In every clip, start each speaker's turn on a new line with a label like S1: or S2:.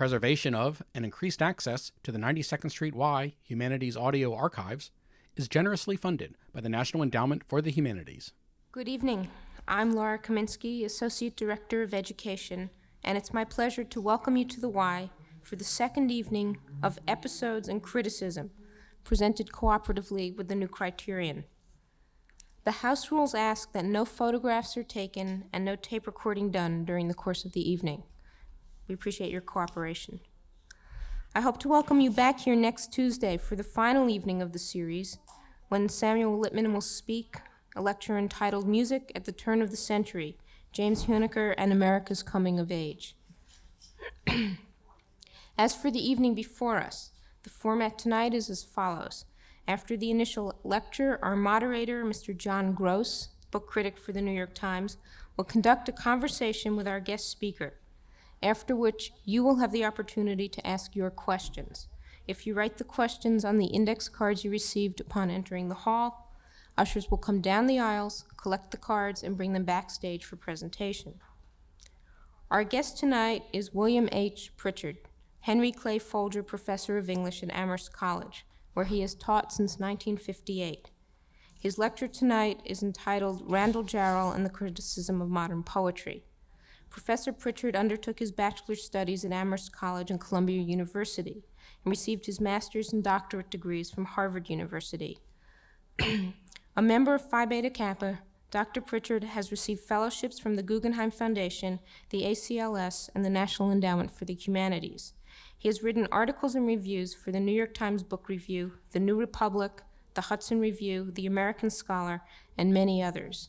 S1: preservation of and increased access to the 92nd Street Y Humanities Audio Archives is generously funded by the National Endowment for the Humanities.
S2: Good evening. I'm Laura Kaminsky, Associate Director of Education, and it's my pleasure to welcome you to the Y for the second evening of Episodes and Criticism, presented cooperatively with the new criterion. The House rules ask that no photographs are taken and no tape recording done during the course of the evening. We appreciate your cooperation. I hope to welcome you back here next Tuesday for the final evening of the series, when Samuel Littman will speak a lecture entitled Music at the Turn of the Century, James Huneker and America's Coming of Age. As for the evening before us, the format tonight is as follows. After the initial lecture, our moderator, Mr. John Gross, book critic for the New York Times, will conduct a conversation with our guest speaker, after which you will have the opportunity to ask your questions. If you write the questions on the index cards you received upon entering the hall, ushers will come down the aisles, collect the cards, and bring them backstage for presentation. Our guest tonight is William H. Pritchard, Henry Clay Folger Professor of English at Amherst College, where he has taught since 1958. His lecture tonight is entitled Randall Jarrell and the Criticism of Modern Poetry. Professor Pritchard undertook his bachelor's studies at Amherst College and Columbia University and received his master's and doctorate degrees from Harvard University. A member of Phi Beta Kappa, Dr. Pritchard has received fellowships from the Guggenheim Foundation, the ACLS, and the National Endowment for the Humanities. He has written articles and reviews for the New York Times Book Review, the New Republic, the Hudson Review, the American Scholar, and many others.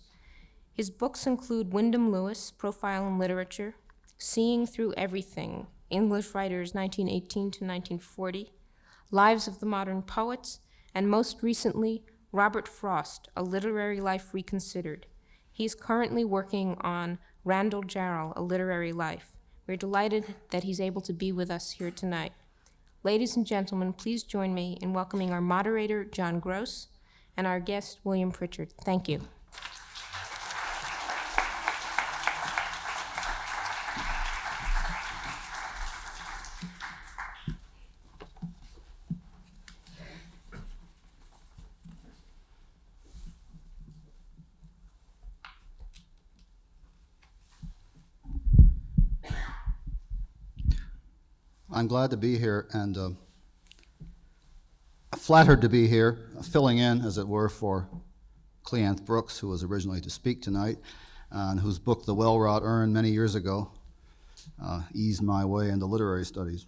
S2: His books include Wyndham Lewis, Profile in Literature, Seeing Through Everything, English Writers 1918 to 1940, Lives of the Modern Poets, and most recently, Robert Frost, A Literary Life Reconsidered. He is currently working on Randall Jarrell, A Literary Life. We're delighted that he's able to be with us here tonight. Ladies and gentlemen, please join me in welcoming our moderator, John Gross, and our guest, William Pritchard. Thank you.
S3: I'm glad to be here and flattered to be here, filling in, as it were, for Cleanth Brooks, who was originally to speak tonight, and whose book, The Well-Wrought Urn, many years ago, eased my way into literary studies.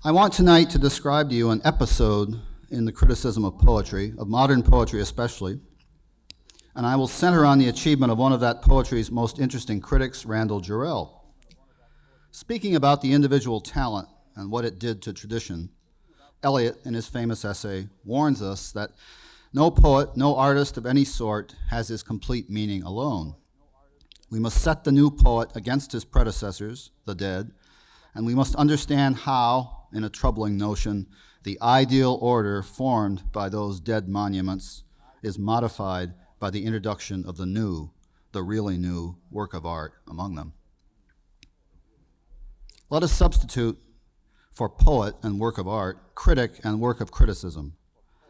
S3: I want tonight to describe to you an episode in the criticism of poetry, of modern poetry especially, and I will center on the achievement of one of that poetry's most interesting critics, Randall Jarrell. Speaking about the individual talent and what it did to tradition, Eliot, in his famous essay, warns us that no poet, no artist of any sort has his complete meaning alone. We must set the new poet against his predecessors, the dead, and we must understand how, in a troubling notion, the ideal order formed by those dead monuments is modified by the introduction of the new, the really new work of art among them. Let us substitute for poet and work of art, critic and work of criticism,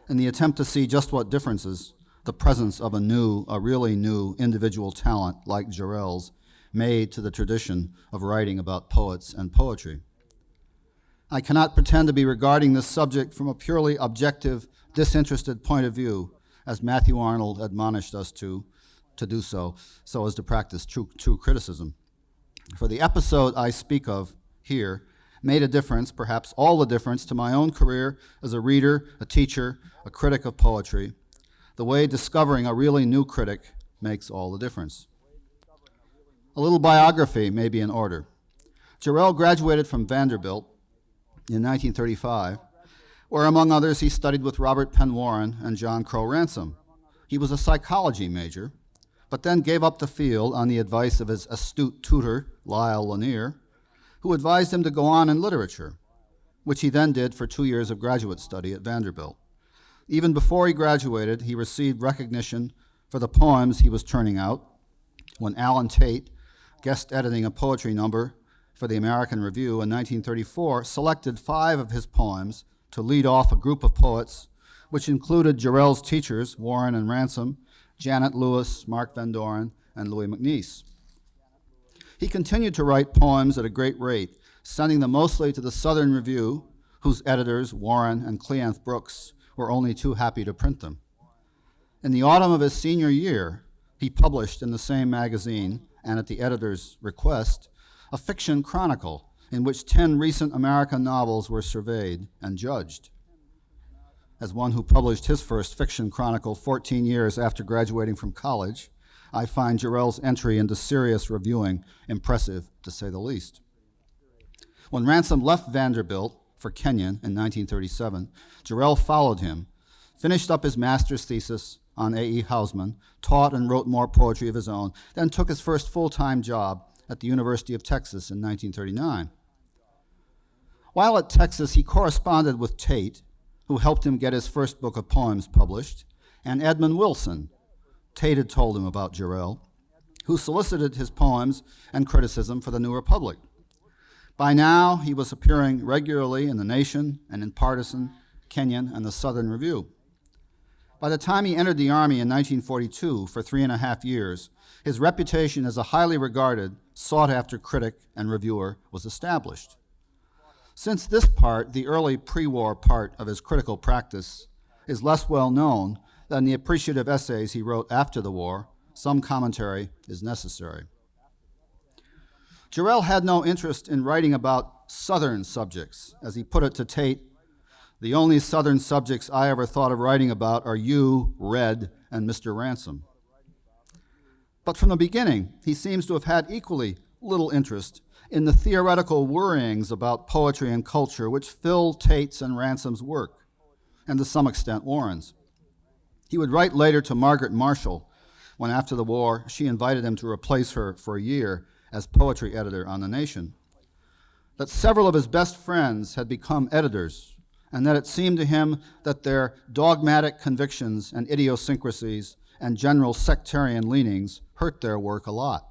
S3: in the attempt to see just what differences the presence of a really new individual talent like Jarrell's made to the tradition of writing about poets and poetry. I cannot pretend to be regarding this subject from a purely objective, disinterested point of view, as Matthew Arnold admonished us to do so as to practice true criticism. For the episode I speak of here made a difference, perhaps all the difference, to my own career as a reader, a teacher, a critic of poetry, the way discovering a really new critic makes all the difference. A little biography may be in order. Jarrell graduated from Vanderbilt in 1935, where among others he studied with Robert Penn Warren and John Crowe Ransom. He was a psychology major, but then gave up the field on the advice of his astute tutor, Lyle Lanier, who advised him to go on in literature, which he then did for 2 years of graduate study at Vanderbilt. Even before he graduated, he received recognition for the poems he was turning out when Alan Tate, guest editing a poetry number for the American Review in 1934, selected 5 of his poems to lead off a group of poets, which included Jarrell's teachers, Warren and Ransom, Janet Lewis, Mark Van Doren, and Louis MacNeice. He continued to write poems at a great rate, sending them mostly to the Southern Review, whose editors, Warren and Cleanth Brooks, were only too happy to print them. In the autumn of his senior year, he published in the same magazine, and at the editor's request, a fiction chronicle in which 10 recent American novels were surveyed and judged. As one who published his first fiction chronicle 14 years after graduating from college, I find Jarrell's entry into serious reviewing impressive, to say the least. When Ransom left Vanderbilt for Kenyon in 1937, Jarrell followed him, finished up his master's thesis on A.E. Housman, taught and wrote more poetry of his own, then took his first full-time job at the University of Texas in 1939. While at Texas, he corresponded with Tate, who helped him get his first book of poems published, and Edmund Wilson. Tate had told him about Jarrell, who solicited his poems and criticism for the New Republic. By now, he was appearing regularly in The Nation and in Partisan, Kenyon, and the Southern Review. By the time he entered the Army in 1942 for 3.5 years, his reputation as a highly regarded, sought-after critic and reviewer was established. Since this part, the early pre-war part of his critical practice, is less well known than the appreciative essays he wrote after the war, some commentary is necessary. Jarrell had no interest in writing about Southern subjects. As he put it to Tate, "The only Southern subjects I ever thought of writing about are you, Red, and Mr. Ransom." But from the beginning, he seems to have had equally little interest in the theoretical worryings about poetry and culture which fill Tate's and Ransom's work, and to some extent Warren's. He would write later to Margaret Marshall when, after the war, she invited him to replace her for a year as poetry editor on The Nation, that several of his best friends had become editors, and that it seemed to him that their dogmatic convictions and idiosyncrasies and general sectarian leanings hurt their work a lot.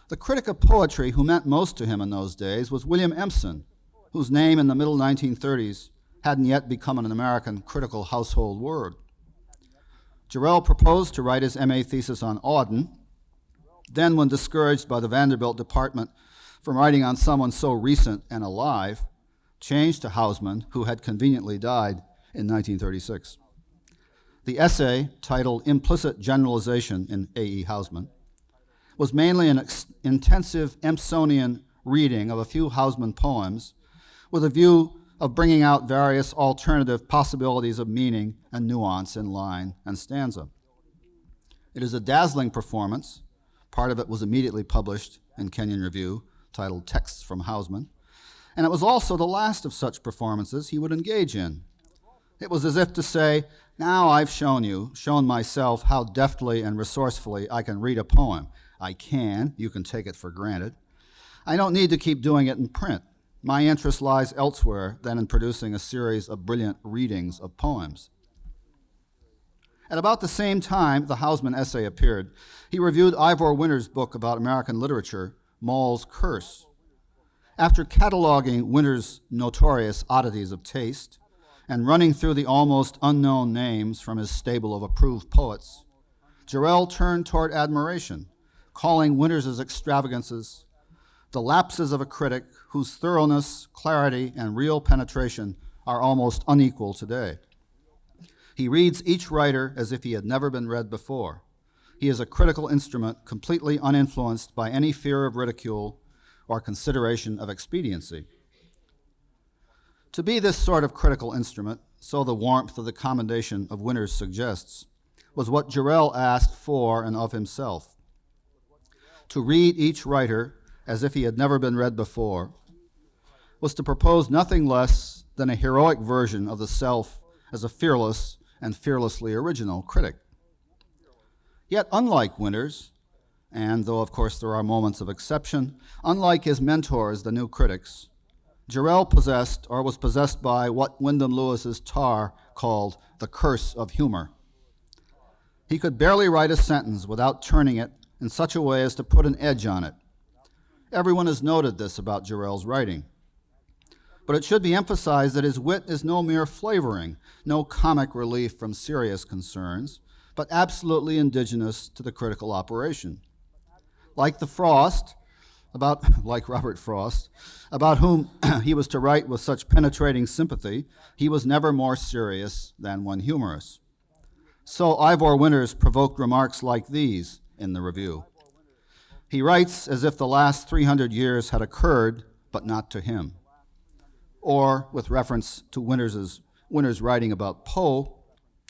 S3: The critic of poetry who meant most to him in those days was William Empson, whose name in the middle 1930s hadn't yet become an American critical household word. Jarrell proposed to write his MA thesis on Auden. Then, when discouraged by the Vanderbilt department from writing on someone so recent and alive, changed to Housman, who had conveniently died in 1936. The essay, titled Implicit Generalization in A.E. Housman, was mainly an intensive Empsonian reading of a few Housman poems with a view of bringing out various alternative possibilities of meaning and nuance in line and stanza. It is a dazzling performance. Part of it was immediately published in Kenyon Review, titled Texts from Housman, and it was also the last of such performances he would engage in. It was as if to say, now I've shown myself how deftly and resourcefully I can read a poem. I can, you can take it for granted. I don't need to keep doing it in print. My interest lies elsewhere than in producing a series of brilliant readings of poems. At about the same time the Housman essay appeared, he reviewed Ivor Winter's book about American literature, Maul's Curse. After cataloging Winter's notorious oddities of taste and running through the almost unknown names from his stable of approved poets, Jarrell turned toward admiration, calling Winter's extravagances the lapses of a critic whose thoroughness, clarity, and real penetration are almost unequal today. He reads each writer as if he had never been read before. He is a critical instrument completely uninfluenced by any fear of ridicule or consideration of expediency. To be this sort of critical instrument, so the warmth of the commendation of Winters suggests, was what Jarrell asked for and of himself. To read each writer as if he had never been read before was to propose nothing less than a heroic version of the self as a fearless and fearlessly original critic. Yet unlike Winters, and though of course there are moments of exception, unlike his mentors, the new critics, Jarrell possessed or was possessed by what Wyndham Lewis's tar called the curse of humor. He could barely write a sentence without turning it in such a way as to put an edge on it. Everyone has noted this about Jarrell's writing. But it should be emphasized that his wit is no mere flavoring, no comic relief from serious concerns, but absolutely indigenous to the critical operation. Like Robert Frost, about whom he was to write with such penetrating sympathy, he was never more serious than when humorous. So Ivor Winters provoked remarks like these in the review. He writes as if the last 300 years had occurred, but not to him. Or, with reference to Winters' writing about Poe,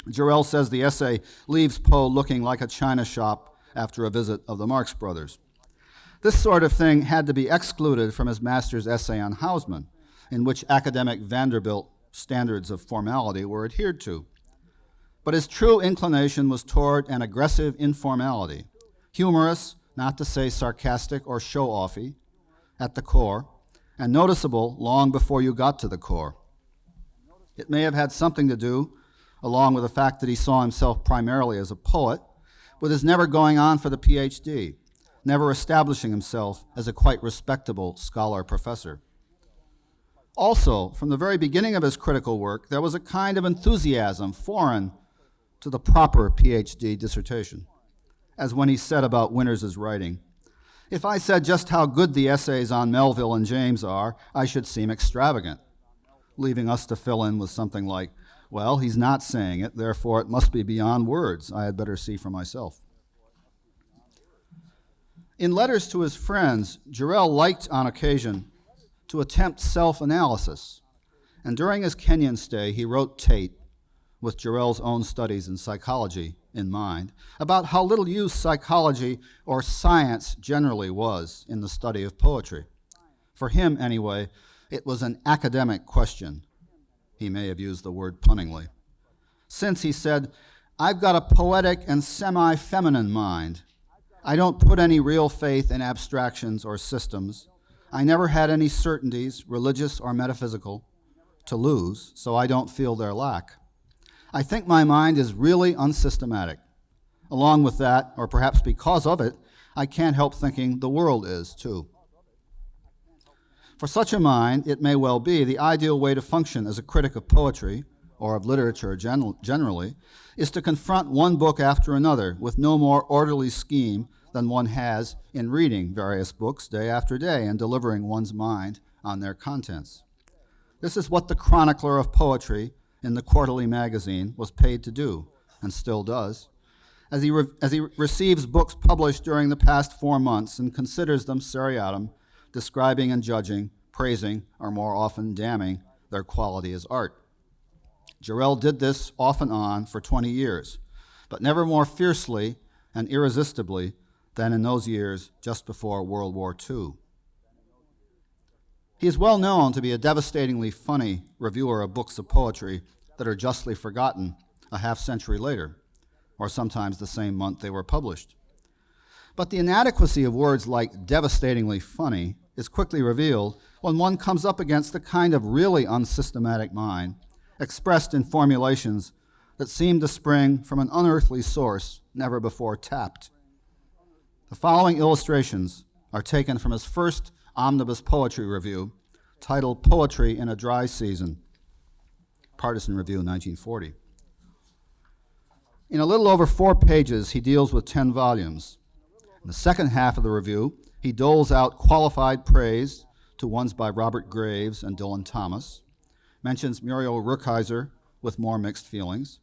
S3: Jarrell says the essay leaves Poe looking like a china shop after a visit of the Marx Brothers. This sort of thing had to be excluded from his master's essay on Hausmann, in which academic Vanderbilt standards of formality were adhered to. But his true inclination was toward an aggressive informality, humorous, not to say sarcastic or show-offy, at the core, and noticeable long before you got to the core. It may have had something to do, along with the fact that he saw himself primarily as a poet, with his never going on for the PhD, never establishing himself as a quite respectable scholar-professor. Also, from the very beginning of his critical work, there was a kind of enthusiasm foreign to the proper PhD dissertation, as when he said about Winters' writing, "If I said just how good the essays on Melville and James are, I should seem extravagant," leaving us to fill in with something like, "Well, he's not saying it, therefore it must be beyond words. I had better see for myself." In letters to his friends, Jarrell liked on occasion to attempt self-analysis, and during his Kenyan stay, he wrote Tate, with Jarrell's own studies in psychology in mind, about how little use psychology or science generally was in the study of poetry. For him, anyway, it was an academic question. He may have used the word punningly. Since, he said, "I've got a poetic and semi-feminine mind. I don't put any real faith in abstractions or systems. I never had any certainties, religious or metaphysical, to lose, so I don't feel their lack. I think my mind is really unsystematic. Along with that, or perhaps because of it, I can't help thinking the world is, too." For such a mind, it may well be the ideal way to function as a critic of poetry, or of literature generally, is to confront one book after another with no more orderly scheme than one has in reading various books day after day and delivering one's mind on their contents. This is what the chronicler of poetry in the quarterly magazine was paid to do, and still does, as he receives books published during the past 4 months and considers them seriatim, describing and judging, praising, or more often damning their quality as art. Jarrell did this off and on for 20 years, but never more fiercely and irresistibly than in those years just before World War II. He is well known to be a devastatingly funny reviewer of books of poetry that are justly forgotten a half-century later, or sometimes the same month they were published. But the inadequacy of words like devastatingly funny is quickly revealed when one comes up against the kind of really unsystematic mind expressed in formulations that seem to spring from an unearthly source never before tapped. The following illustrations are taken from his first omnibus poetry review, titled Poetry in a Dry Season, Partisan Review, 1940. In a little over 4 pages, he deals with 10 volumes. In the second half of the review, he doles out qualified praise to ones by Robert Graves and Dylan Thomas, mentions Muriel Rukeyser with more mixed feelings,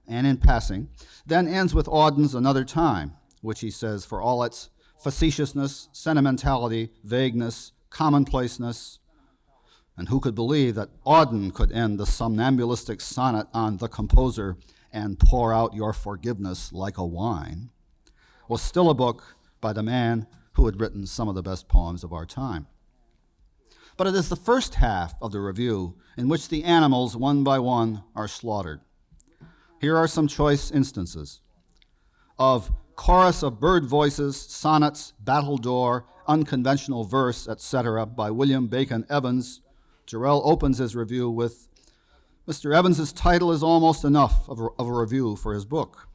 S3: and in passing, then ends with Auden's Another Time, which he says, for all its facetiousness, sentimentality, vagueness, commonplaceness, and who could believe that Auden could end the somnambulistic sonnet on the composer and pour out your forgiveness like a wine, was still a book by the man who had written some of the best poems of our time. But it is the first half of the review in which the animals, one by one, are slaughtered. Here are some choice instances of chorus of bird voices, sonnets, battledore, unconventional verse, etc., by William Bacon Evans. Jarrell opens his review with, "Mr. Evans's title is almost enough of a review for his book."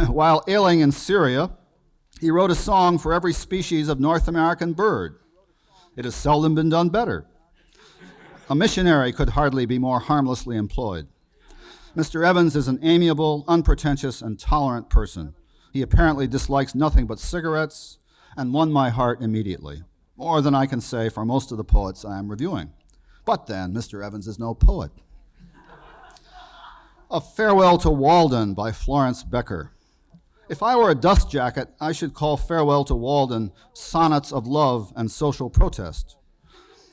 S3: While ailing in Syria, He wrote a song for every species of North American bird. It has seldom been done better. A missionary could hardly be more harmlessly employed. Mr. Evans is an amiable, unpretentious, and tolerant person. He apparently dislikes nothing but cigarettes and won my heart immediately, more than I can say for most of the poets I am reviewing. But then, Mr. Evans is no poet. A Farewell to Walden by Florence Becker. If I were a dust jacket, I should call Farewell to Walden sonnets of love and social protest.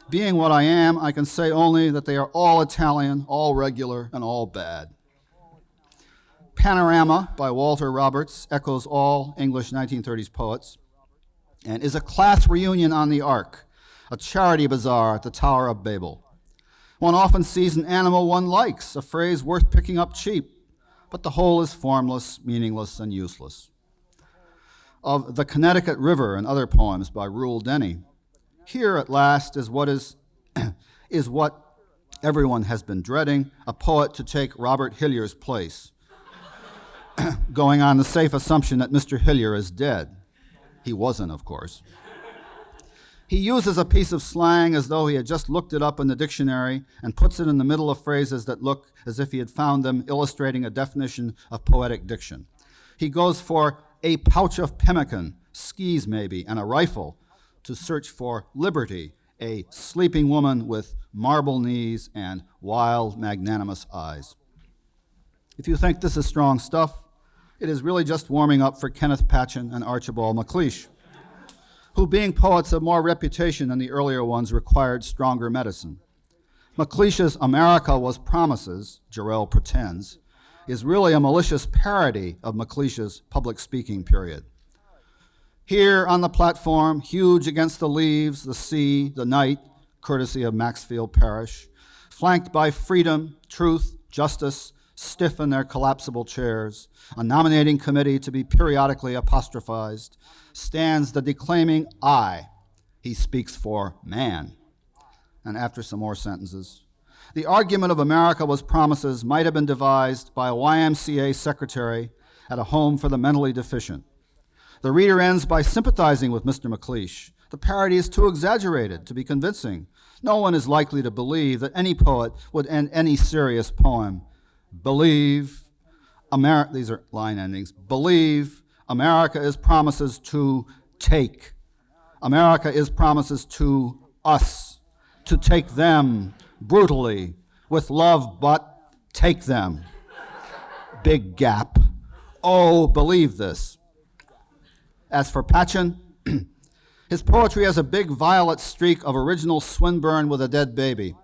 S3: Being what I am, I can say only that they are all Italian, all regular, and all bad. Panorama by Walter Roberts echoes all English 1930s poets and is a class reunion on the Ark, a charity bazaar at the Tower of Babel. One often sees an animal one likes, a phrase worth picking up cheap, but the whole is formless, meaningless, and useless. Of The Connecticut River and Other Poems by Reuel Denny, here at last is what everyone has been dreading, a poet to take Robert Hillier's place, going on the safe assumption that Mr. Hillier is dead. He wasn't, of course. He uses a piece of slang as though he had just looked it up in the dictionary and puts it in the middle of phrases that look as if he had found them illustrating a definition of poetic diction. He goes for a pouch of pemmican, skis maybe, and a rifle to search for liberty, a sleeping woman with marble knees and wild, magnanimous eyes. If you think this is strong stuff, it is really just warming up for Kenneth Patchen and Archibald MacLeish, who, being poets of more reputation than the earlier ones, required stronger medicine. MacLeish's America Was Promises, Jarrell pretends, is really a malicious parody of MacLeish's public speaking period. Here on the platform, huge against the leaves, the sea, the night, courtesy of Maxfield Parrish, flanked by freedom, truth, justice, stiff in their collapsible chairs, a nominating committee to be periodically apostrophized, stands the declaiming I. He speaks for man. And after some more sentences, the argument of America Was Promises might have been devised by a YMCA secretary at a home for the mentally deficient. The reader ends by sympathizing with Mr. MacLeish. The parody is too exaggerated to be convincing. No one is likely to believe that any poet would end any serious poem. Believe, these are line endings. Believe, America is promises to take. America is promises to us, to take them brutally, with love, but take them. Big gap. Oh, believe this. As for Patchen, his poetry has a big violet streak of original Swinburne with a dead baby.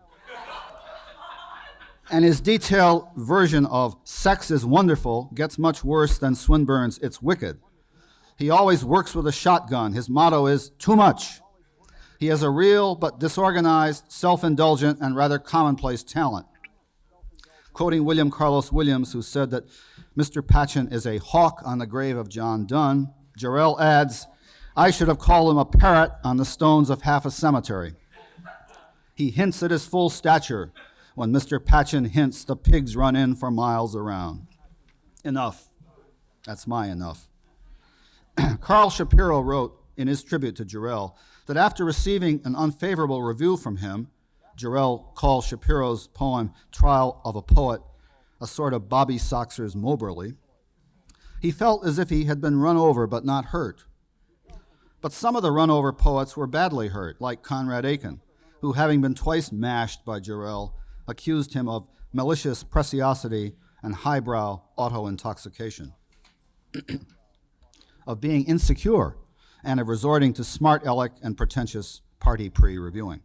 S3: And his detailed version of sex is wonderful gets much worse than Swinburne's It's Wicked. He always works with a shotgun. His motto is too much. He has a real but disorganized, self-indulgent, and rather commonplace talent. Quoting William Carlos Williams, who said that Mr. Patchen is a hawk on the grave of John Donne, Jarrell adds, I should have called him a parrot on the stones of half a cemetery. He hints at his full stature when Mr. Patchen hints the pigs run in for miles around. Enough. That's my enough. Carl Shapiro wrote in his tribute to Jarrell that after receiving an unfavorable review from him, Jarrell called Shapiro's poem Trial of a Poet a sort of Bobby Soxer's Moberly, he felt as if he had been run over but not hurt. But some of the run-over poets were badly hurt, like Conrad Aiken, who, having been twice mashed by Jarrell, accused him of malicious preciosity and highbrow auto-intoxication, of being insecure, and of resorting to smart aleck and pretentious party pre-reviewing.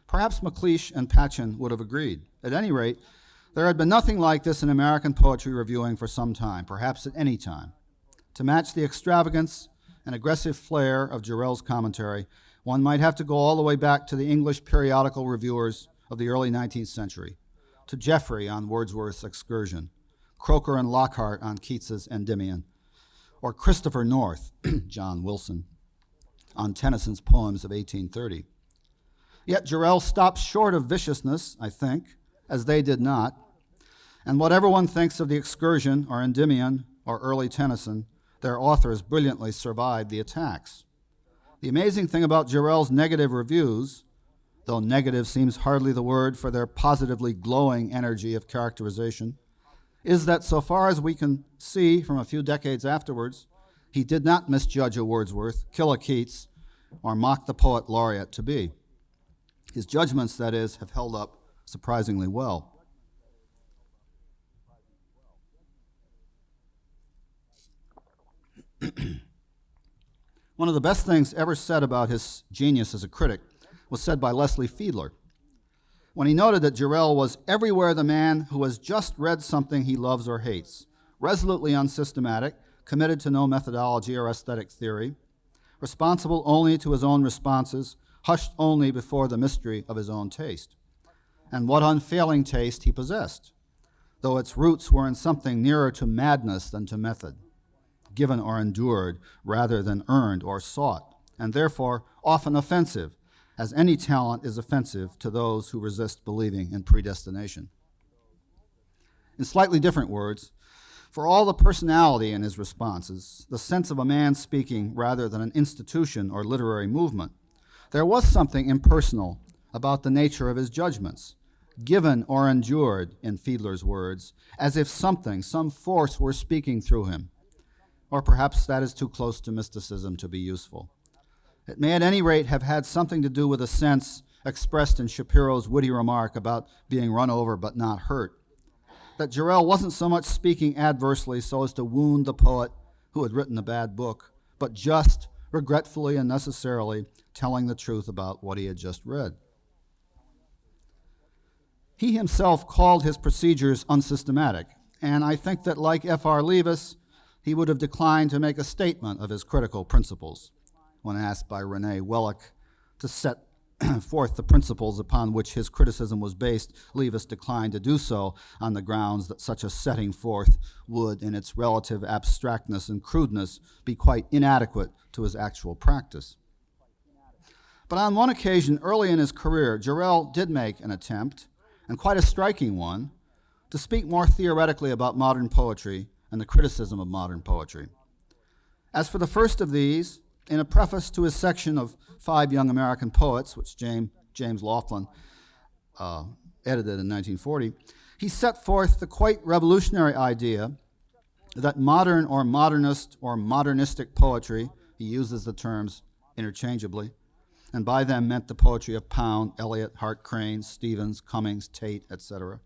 S3: Perhaps MacLeish and Patchen would have agreed. At any rate, there had been nothing like this in American poetry reviewing for some time, perhaps at any time. To match the extravagance and aggressive flair of Jarrell's commentary, one might have to go all the way back to the English periodical reviewers of the early 19th century, to Jeffrey on Wordsworth's Excursion, Croker and Lockhart on Keats's Endymion, or Christopher North, John Wilson, on Tennyson's poems of 1830. Yet Jarrell stops short of viciousness, I think, as they did not, and whatever one thinks of the Excursion or Endymion or early Tennyson, their authors brilliantly survived the attacks. The amazing thing about Jarrell's negative reviews, though negative seems hardly the word for their positively glowing energy of characterization, is that so far as we can see from a few decades afterwards, he did not misjudge a Wordsworth, kill a Keats, or mock the poet laureate to be. His judgments, that is, have held up surprisingly well. One of the best things ever said about his genius as a critic was said by Leslie Fiedler, when he noted that Jarrell was everywhere the man who has just read something he loves or hates, resolutely unsystematic, committed to no methodology or aesthetic theory, responsible only to his own responses, hushed only before the mystery of his own taste. And what unfailing taste he possessed, though its roots were in something nearer to madness than to method, given or endured rather than earned or sought, and therefore often offensive, as any talent is offensive to those who resist believing in predestination. In slightly different words, for all the personality in his responses, the sense of a man speaking rather than an institution or literary movement, there was something impersonal about the nature of his judgments, given or endured, in Fiedler's words, as if something, some force were speaking through him. Or perhaps that is too close to mysticism to be useful. It may at any rate have had something to do with a sense expressed in Shapiro's witty remark about being run over but not hurt, that Jarrell wasn't so much speaking adversely so as to wound the poet who had written a bad book, but just, regretfully and necessarily, telling the truth about what he had just read. He himself called his procedures unsystematic, and I think that, like F.R. Leavis, he would have declined to make a statement of his critical principles when asked by René Wellick to set forth the principles upon which his criticism was based. Leavis declined to do so on the grounds that such a setting forth would, in its relative abstractness and crudeness, be quite inadequate to his actual practice. But on one occasion early in his career, Jarrell did make an attempt, and quite a striking one, to speak more theoretically about modern poetry and the criticism of modern poetry. As for the first of these, in a preface to his section of 5 Young American Poets, which James Laughlin edited in 1940, he set forth the quite revolutionary idea that modern or modernist or modernistic poetry, he uses the terms interchangeably, and by them meant the poetry of Pound, Eliot, Hart Crane, Stevens, Cummings, Tate, etc.,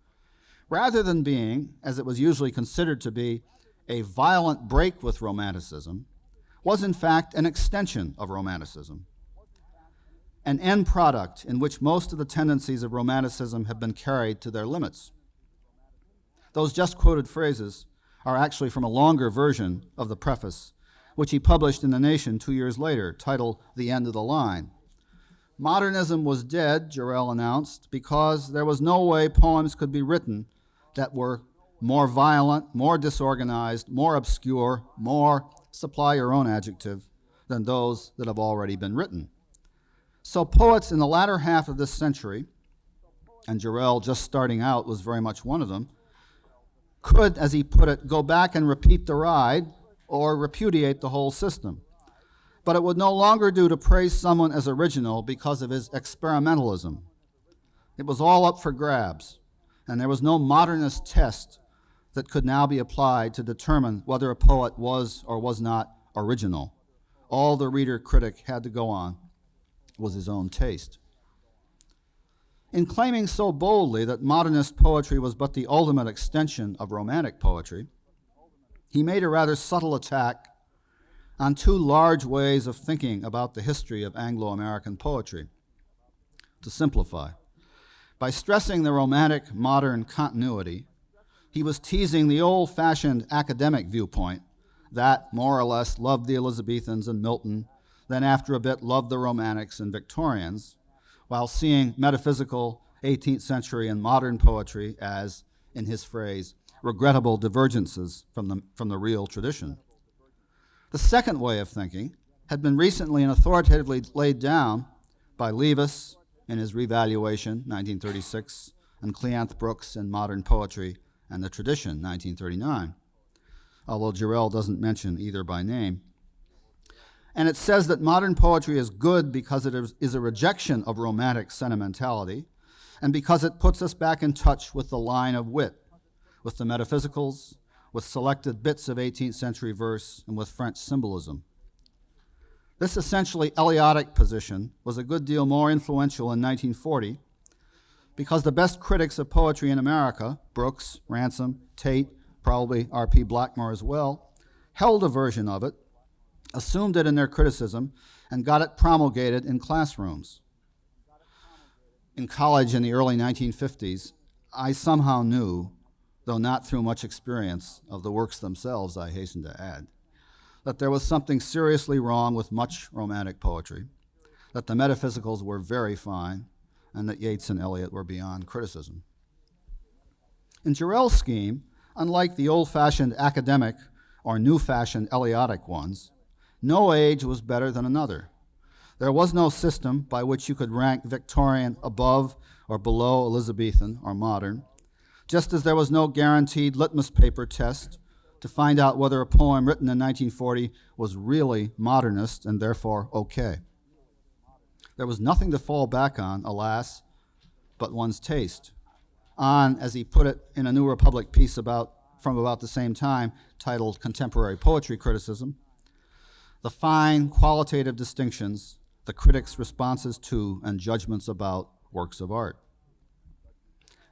S3: rather than being, as it was usually considered to be, a violent break with Romanticism, was in fact an extension of Romanticism, an end product in which most of the tendencies of Romanticism have been carried to their limits. Those just quoted phrases are actually from a longer version of the preface, which he published in The Nation 2 years later, titled The End of the Line. Modernism was dead, Jarrell announced, because there was no way poems could be written that were more violent, more disorganized, more obscure, more, supply your own adjective, than those that have already been written. So poets in the latter half of this century, and Jarrell just starting out was very much one of them, could, as he put it, go back and repeat the ride or repudiate the whole system. But it would no longer do to praise someone as original because of his experimentalism. It was all up for grabs, and there was no modernist test that could now be applied to determine whether a poet was or was not original. All the reader critic had to go on was his own taste. In claiming so boldly that modernist poetry was but the ultimate extension of Romantic poetry, he made a rather subtle attack on 2 large ways of thinking about the history of Anglo-American poetry. To simplify, by stressing the Romantic-modern continuity, he was teasing the old-fashioned academic viewpoint that, more or less, loved the Elizabethans and Milton, then after a bit loved the Romantics and Victorians, while seeing metaphysical 18th century and modern poetry as, in his phrase, regrettable divergences from the real tradition. The second way of thinking had been recently and authoritatively laid down by Leavis in his Revaluation, 1936, and Cleanth Brooks in Modern Poetry and the Tradition, 1939. although Jarrell doesn't mention either by name. And it says that modern poetry is good because it is a rejection of romantic sentimentality, and because it puts us back in touch with the line of wit, with the metaphysicals, with selected bits of 18th century verse, and with French symbolism. This essentially Eliatic position was a good deal more influential in 1940 because the best critics of poetry in America, Brooks, Ransom, Tate, probably R.P. Blackmore as well, held a version of it, assumed it in their criticism, and got it promulgated in classrooms. In college in the early 1950s, I somehow knew, though not through much experience of the works themselves, I hasten to add, that there was something seriously wrong with much romantic poetry, that the metaphysicals were very fine, and that Yeats and Eliot were beyond criticism. In Jarrell's scheme, unlike the old-fashioned academic or new-fashioned Eliatic ones, no age was better than another. There was no system by which you could rank Victorian above or below Elizabethan or modern, just as there was no guaranteed litmus paper test to find out whether a poem written in 1940 was really modernist and therefore okay. There was nothing to fall back on, alas, but one's taste. On, as he put it in a New Republic piece from about the same time, titled Contemporary Poetry Criticism, the fine qualitative distinctions, the critic's responses to and judgments about works of art.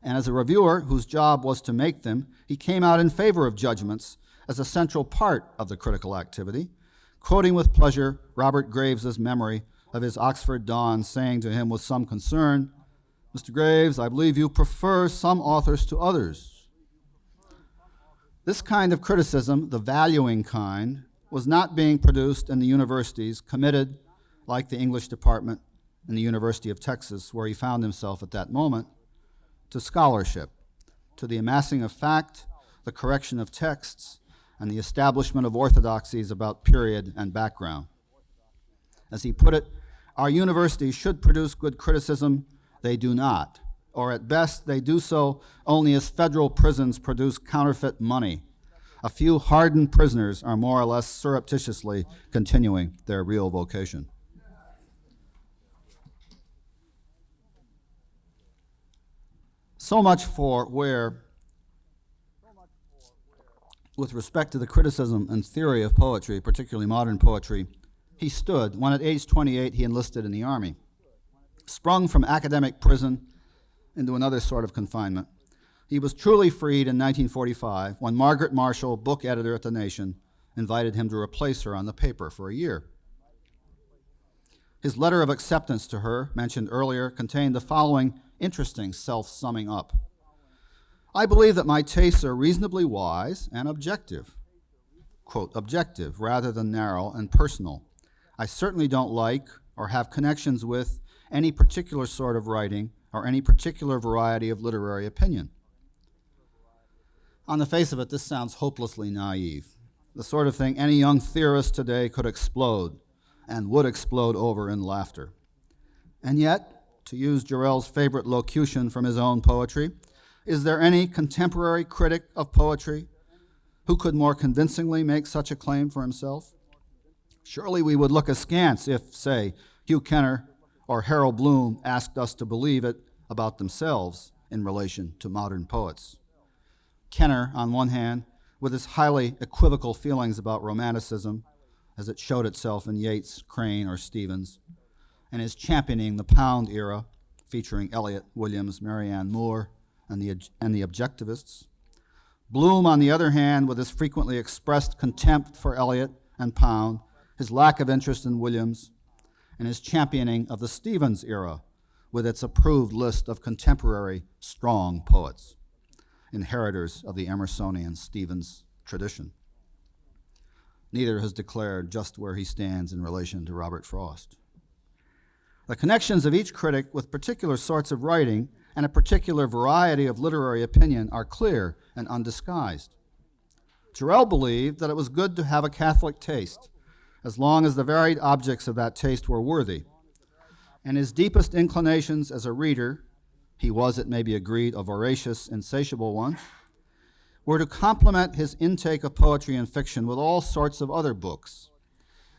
S3: And as a reviewer whose job was to make them, he came out in favor of judgments as a central part of the critical activity, quoting with pleasure Robert Graves's memory of his Oxford dawn, saying to him with some concern, "Mr. Graves, I believe you prefer some authors to others." This kind of criticism, the valuing kind, was not being produced in the universities committed, like the English department in the University of Texas, where he found himself at that moment, to scholarship, to the amassing of fact, the correction of texts, and the establishment of orthodoxies about period and background. As he put it, our universities should produce good criticism. They do not, or at best they do so only as federal prisons produce counterfeit money. A few hardened prisoners are more or less surreptitiously continuing their real vocation. So much for where, with respect to the criticism and theory of poetry, particularly modern poetry, he stood when at age 28 he enlisted in the Army. Sprung from academic prison into another sort of confinement, he was truly freed in 1945 when Margaret Marshall, book editor at The Nation, invited him to replace her on the paper for a year. His letter of acceptance to her, mentioned earlier, contained the following interesting self-summing up. "I believe that my tastes are reasonably wise and objective," quote, objective rather than narrow and personal. "I certainly don't like or have connections with any particular sort of writing or any particular variety of literary opinion." On the face of it, this sounds hopelessly naive, the sort of thing any young theorist today could explode and would explode over in laughter. And yet, to use Jarrell's favorite locution from his own poetry, is there any contemporary critic of poetry who could more convincingly make such a claim for himself? Surely we would look askance if, say, Hugh Kenner or Harold Bloom asked us to believe it about themselves in relation to modern poets. Kenner, on one hand, with his highly equivocal feelings about Romanticism, as it showed itself in Yeats, Crane, or Stevens, and his championing the Pound era, featuring Eliot, Williams, Marianne Moore, and the Objectivists. Bloom, on the other hand, with his frequently expressed contempt for Eliot and Pound, his lack of interest in Williams, and his championing of the Stevens era, with its approved list of contemporary strong poets, inheritors of the Emersonian Stevens tradition. Neither has declared just where he stands in relation to Robert Frost. The connections of each critic with particular sorts of writing and a particular variety of literary opinion are clear and undisguised. Jarrell believed that it was good to have a Catholic taste, as long as the varied objects of that taste were worthy. And his deepest inclinations as a reader, he was, it may be agreed, a voracious, insatiable one, were to complement his intake of poetry and fiction with all sorts of other books.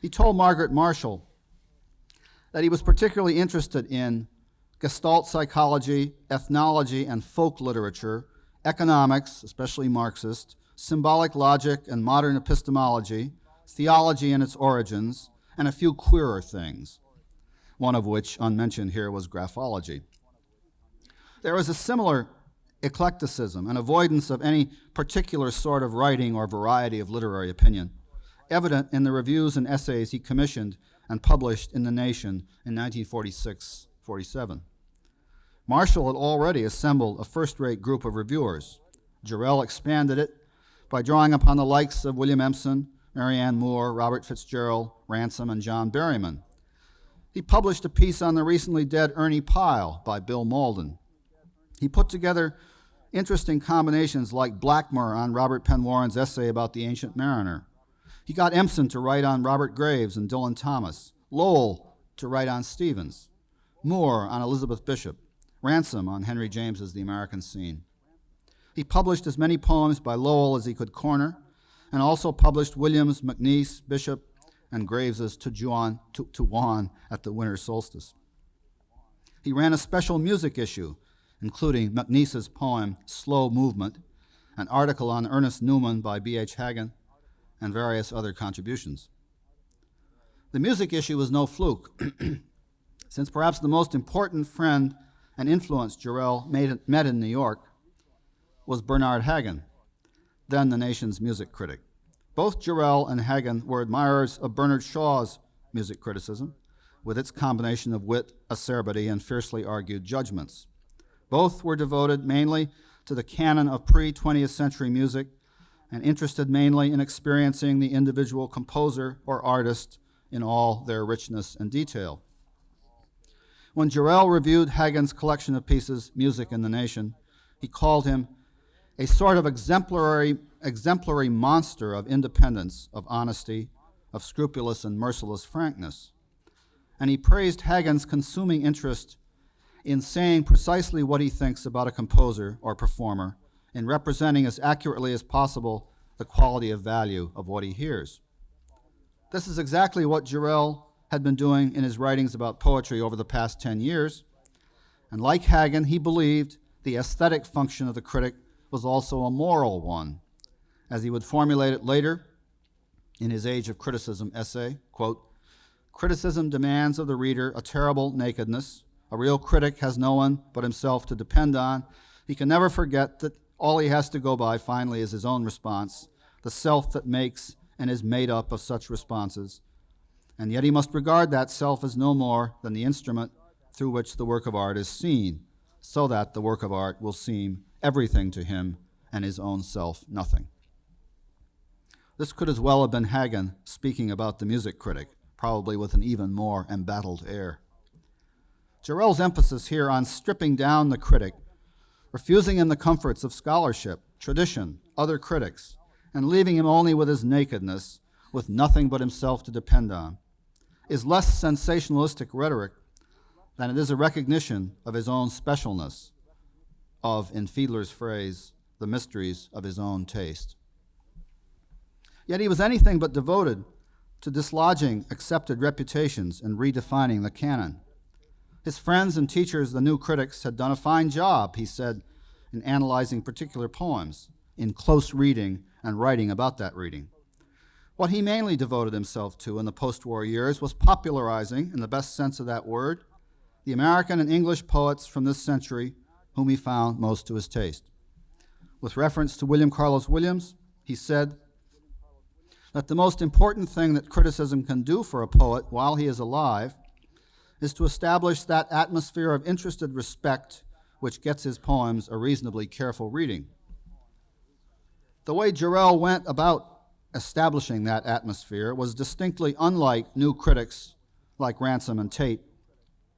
S3: He told Margaret Marshall that he was particularly interested in Gestalt psychology, ethnology and folk literature, economics, especially Marxist, symbolic logic and modern epistemology, theology and its origins, and a few queerer things, one of which, unmentioned here, was graphology. There was a similar eclecticism and avoidance of any particular sort of writing or variety of literary opinion, evident in the reviews and essays he commissioned and published in The Nation in 1946-47. Marshall had already assembled a first-rate group of reviewers. Jarrell expanded it by drawing upon the likes of William Empson, Marianne Moore, Robert Fitzgerald, Ransom, and John Berryman. He published a piece on the recently dead Ernie Pyle by Bill Malden. He put together interesting combinations like Blackmer on Robert Penn Warren's essay about the Ancient Mariner. He got Empson to write on Robert Graves and Dylan Thomas, Lowell to write on Stevens, Moore on Elizabeth Bishop, Ransom on Henry James's The American Scene. He published as many poems by Lowell as he could corner, and also published Williams, McNeice, Bishop, and Graves's To Juan at the Winter Solstice. He ran a special music issue, including McNeice's poem Slow Movement, an article on Ernest Newman by B.H. Hagen, and various other contributions. The music issue was no fluke, since perhaps the most important friend and influence Jarrell met in New York was Bernard Hagen, then the nation's music critic. Both Jarrell and Hagen were admirers of Bernard Shaw's music criticism, with its combination of wit, acerbity, and fiercely argued judgments. Both were devoted mainly to the canon of pre-20th century music and interested mainly in experiencing the individual composer or artist in all their richness and detail. When Jarrell reviewed Hagen's collection of pieces, Music in the Nation, he called him a sort of exemplary monster of independence, of honesty, of scrupulous and merciless frankness. And he praised Hagen's consuming interest in saying precisely what he thinks about a composer or performer, in representing as accurately as possible the quality of value of what he hears. This is exactly what Jarrell had been doing in his writings about poetry over the past 10 years. And like Hagen, he believed the aesthetic function of the critic was also a moral one. As he would formulate it later in his Age of Criticism essay, quote, "Criticism demands of the reader a terrible nakedness. A real critic has no one but himself to depend on. He can never forget that all he has to go by finally is his own response, the self that makes and is made up of such responses. And yet he must regard that self as no more than the instrument through which the work of art is seen, so that the work of art will seem everything to him and his own self nothing." This could as well have been Hagen speaking about the music critic, probably with an even more embattled air. Jarrell's emphasis here on stripping down the critic, refusing him the comforts of scholarship, tradition, other critics, and leaving him only with his nakedness, with nothing but himself to depend on, is less sensationalistic rhetoric than it is a recognition of his own specialness, of, in Fiedler's phrase, the mysteries of his own taste. Yet he was anything but devoted to dislodging accepted reputations and redefining the canon. His friends and teachers, the new critics, had done a fine job, he said, in analyzing particular poems, in close reading and writing about that reading. What he mainly devoted himself to in the post-war years was popularizing, in the best sense of that word, the American and English poets from this century whom he found most to his taste. With reference to William Carlos Williams, he said that the most important thing that criticism can do for a poet while he is alive is to establish that atmosphere of interested respect which gets his poems a reasonably careful reading. The way Jarrell went about establishing that atmosphere was distinctly unlike new critics like Ransom and Tate,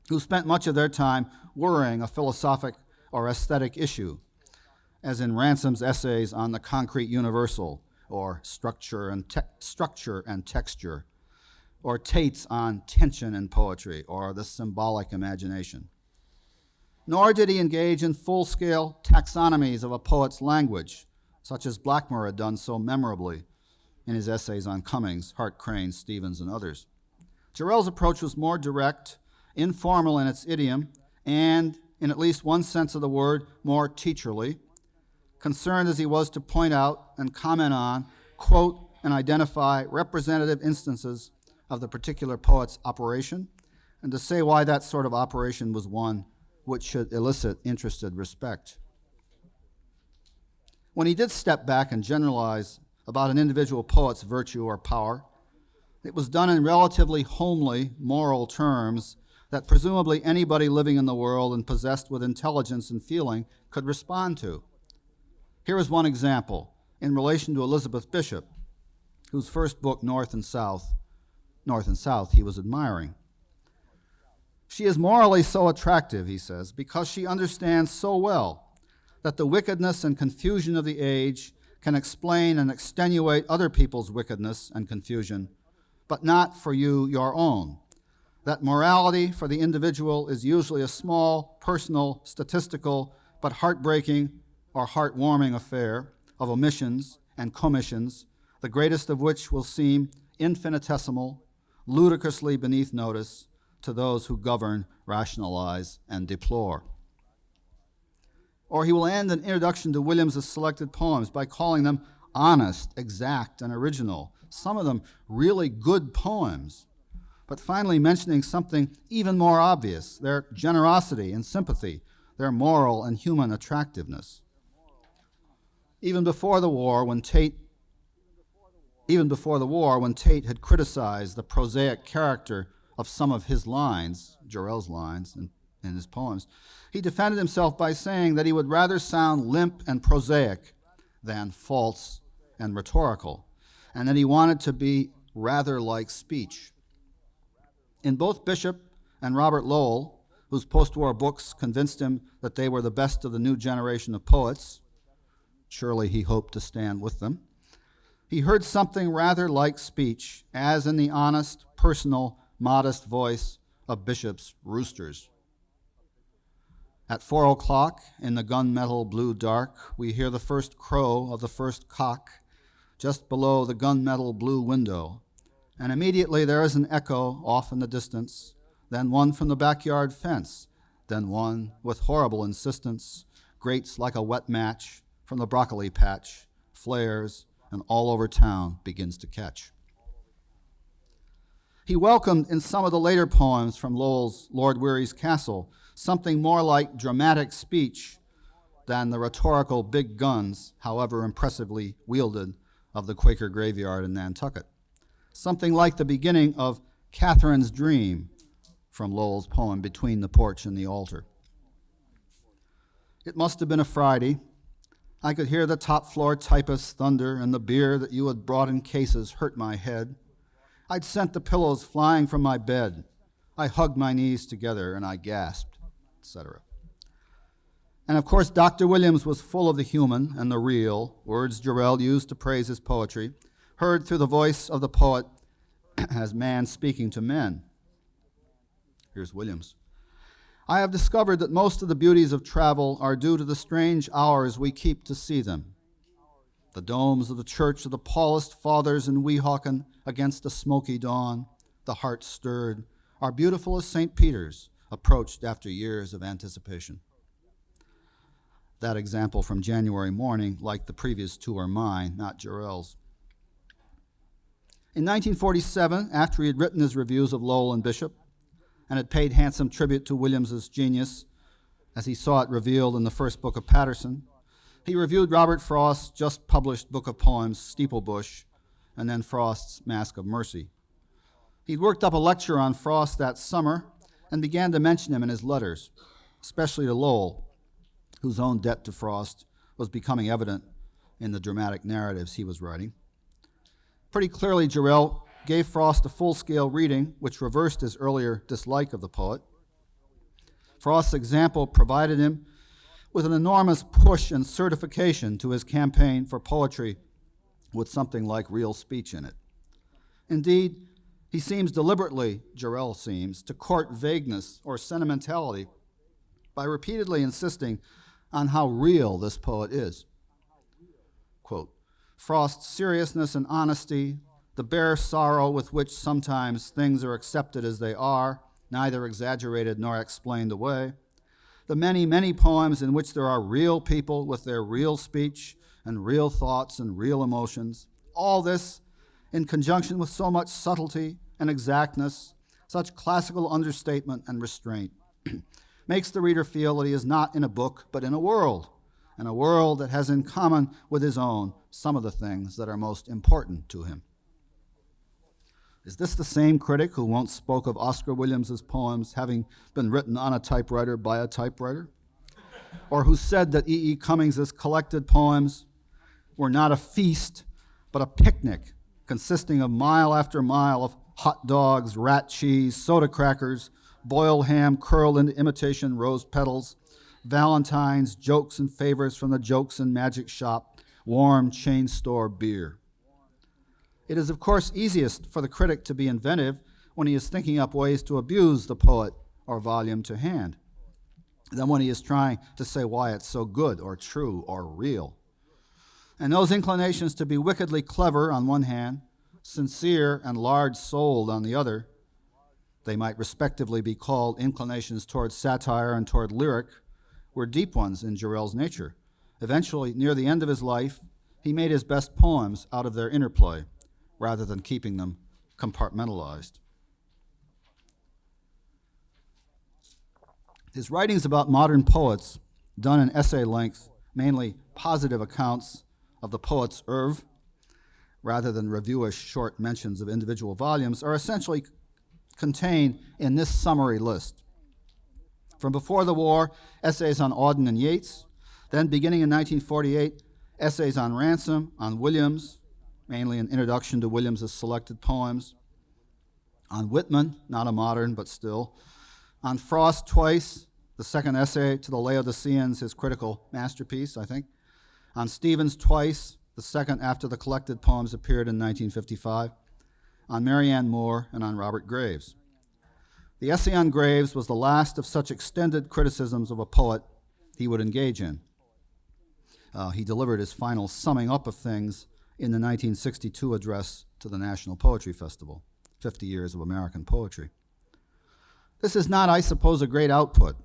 S3: who spent much of their time worrying a philosophic or aesthetic issue, as in Ransom's essays on the concrete universal, or structure and texture, or Tate's on tension in poetry, or the symbolic imagination. Nor did he engage in full-scale taxonomies of a poet's language, such as Blackmore had done so memorably in his essays on Cummings, Hart Crane, Stevens, and others. Jarrell's approach was more direct, informal in its idiom, and, in at least one sense of the word, more teacherly, concerned as he was to point out and comment on, quote, and identify representative instances of the particular poet's operation, and to say why that sort of operation was one which should elicit interested respect. When he did step back and generalize about an individual poet's virtue or power, it was done in relatively homely, moral terms that presumably anybody living in the world and possessed with intelligence and feeling could respond to. Here is one example in relation to Elizabeth Bishop, whose first book, North and South, he was admiring. She is morally so attractive, he says, because she understands so well that the wickedness and confusion of the age can explain and extenuate other people's wickedness and confusion, but not for you your own. That morality for the individual is usually a small, personal, statistical, but heartbreaking or heartwarming affair of omissions and commissions, the greatest of which will seem infinitesimal, ludicrously beneath notice to those who govern, rationalize, and deplore. Or he will end an introduction to Williams's selected poems by calling them honest, exact, and original, some of them really good poems, but finally mentioning something even more obvious, their generosity and sympathy, their moral and human attractiveness. Even before the war, when Tate had criticized the prosaic character of some of his lines, Jarrell's lines in his poems, he defended himself by saying that he would rather sound limp and prosaic than false and rhetorical, and that he wanted to be rather like speech. In both Bishop and Robert Lowell, whose post-war books convinced him that they were the best of the new generation of poets, surely he hoped to stand with them, he heard something rather like speech, as in the honest, personal, modest voice of Bishop's roosters. At 4 o'clock, in the gunmetal blue dark, we hear the first crow of the first cock just below the gunmetal blue window, and immediately there is an echo off in the distance, then one from the backyard fence, then one with horrible insistence, grates like a wet match from the broccoli patch, flares, and all over town begins to catch. He welcomed in some of the later poems from Lowell's Lord Weary's Castle something more like dramatic speech than the rhetorical big guns, however impressively wielded, of the Quaker graveyard in Nantucket. Something like the beginning of Catherine's Dream from Lowell's poem Between the Porch and the Altar. It must have been a Friday. I could hear the top floor typist's thunder, and the beer that you had brought in cases hurt my head. I'd sent the pillows flying from my bed. I hugged my knees together and I gasped, etc. And of course, Dr. Williams was full of the human and the real, words Jarrell used to praise his poetry, heard through the voice of the poet as man speaking to men. Here's Williams. I have discovered that most of the beauties of travel are due to the strange hours we keep to see them. The domes of the Church of the Paulist Fathers in Weehawken against a smoky dawn, the heart stirred, are beautiful as St. Peter's, approached after years of anticipation. That example from January morning, like the previous two, are mine, not Jarrell's. In 1947, after he had written his reviews of Lowell and Bishop, and had paid handsome tribute to Williams's genius, as he saw it revealed in the first book of Patterson, he reviewed Robert Frost's just-published book of poems, Steeplebush, and then Frost's Mask of Mercy. He'd worked up a lecture on Frost that summer and began to mention him in his letters, especially to Lowell, whose own debt to Frost was becoming evident in the dramatic narratives he was writing. Pretty clearly, Jarrell gave Frost a full-scale reading, which reversed his earlier dislike of the poet. Frost's example provided him with an enormous push and certification to his campaign for poetry with something like real speech in it. Indeed, he seems deliberately, Jarrell seems, to court vagueness or sentimentality by repeatedly insisting on how real this poet is. Frost's seriousness and honesty, the bare sorrow with which sometimes things are accepted as they are, neither exaggerated nor explained away, the many, many poems in which there are real people with their real speech and real thoughts and real emotions, all this in conjunction with so much subtlety and exactness, such classical understatement and restraint, makes the reader feel that he is not in a book but in a world, and a world that has in common with his own some of the things that are most important to him. Is this the same critic who once spoke of Oscar Williams's poems having been written on a typewriter by a typewriter? Or who said that E.E. Cummings's collected poems were not a feast, but a picnic consisting of mile after mile of hot dogs, rat cheese, soda crackers, boiled ham curled into imitation rose petals, valentines, jokes and favors from the jokes and magic shop, warm chain store beer. It is, of course, easiest for the critic to be inventive when he is thinking up ways to abuse the poet or volume to hand than when he is trying to say why it's so good or true or real. And those inclinations to be wickedly clever on one hand, sincere and large-souled on the other, they might respectively be called inclinations toward satire and toward lyric, were deep ones in Jarrell's nature. Eventually, near the end of his life, he made his best poems out of their interplay, rather than keeping them compartmentalized. His writings about modern poets, done in essay length, mainly positive accounts of the poet's oeuvre, rather than reviewish short mentions of individual volumes, are essentially contained in this summary list. From before the war, essays on Auden and Yeats, then beginning in 1948, essays on Ransom, on Williams, mainly an introduction to Williams's selected poems, on Whitman, not a modern, but still, on Frost twice, the second essay to the Laodiceans, his critical masterpiece, I think, on Stevens twice, the second after the collected poems appeared in 1955, on Marianne Moore, and on Robert Graves. The essay on Graves was the last of such extended criticisms of a poet he would engage in. He delivered his final summing up of things in the 1962 address to the National Poetry Festival, 50 Years of American Poetry. This is not, I suppose, a great output,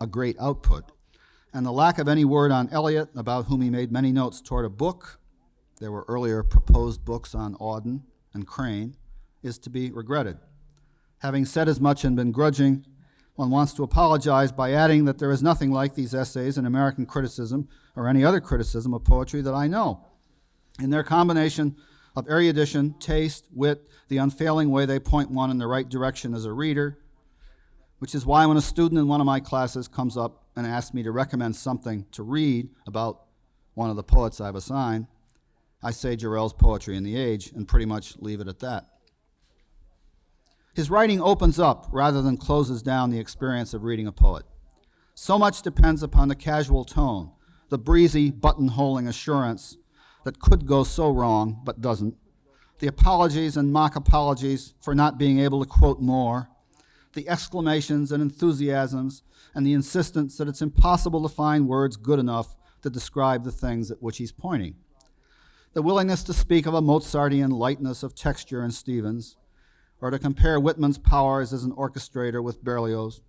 S3: and the lack of any word on Eliot, about whom he made many notes toward a book, there were earlier proposed books on Auden and Crane, is to be regretted. Having said as much and been grudging, one wants to apologize by adding that there is nothing like these essays in American criticism or any other criticism of poetry that I know. In their combination of erudition, taste, wit, the unfailing way they point one in the right direction as a reader, which is why when a student in one of my classes comes up and asks me to recommend something to read about one of the poets I've assigned, I say Jarrell's Poetry in the Age and pretty much leave it at that. His writing opens up rather than closes down the experience of reading a poet. So much depends upon the casual tone, the breezy, buttonholing assurance that could go so wrong but doesn't, the apologies and mock apologies for not being able to quote more, the exclamations and enthusiasms, and the insistence that it's impossible to find words good enough to describe the things at which he's pointing. The willingness to speak of a Mozartian lightness of texture in Stevens, or to compare Whitman's powers as an orchestrator with Berlioz,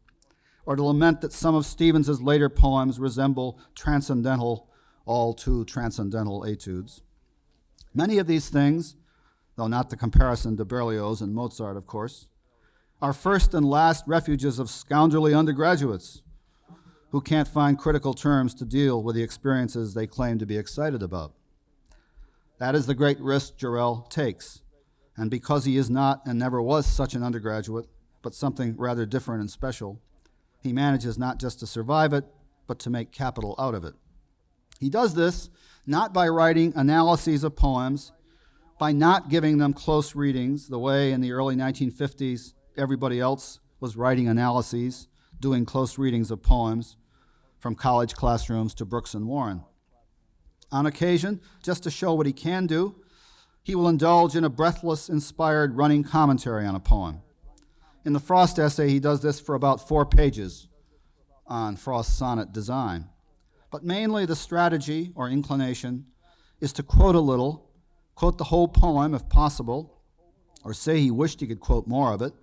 S3: or to lament that some of Stevens's later poems resemble transcendental, all too transcendental etudes. Many of these things, though not the comparison to Berlioz and Mozart, of course, are first and last refuges of scoundrelly undergraduates who can't find critical terms to deal with the experiences they claim to be excited about. That is the great risk Jarrell takes, and because he is not and never was such an undergraduate, but something rather different and special, he manages not just to survive it, but to make capital out of it. He does this not by writing analyses of poems, by not giving them close readings, the way in the early 1950s everybody else was writing analyses, doing close readings of poems from college classrooms to Brooks and Warren. On occasion, just to show what he can do, he will indulge in a breathless, inspired running commentary on a poem. In the Frost essay, he does this for about 4 pages on Frost's sonnet design. But mainly the strategy or inclination is to quote a little quote the whole poem if possible, or say he wished he could quote more of it,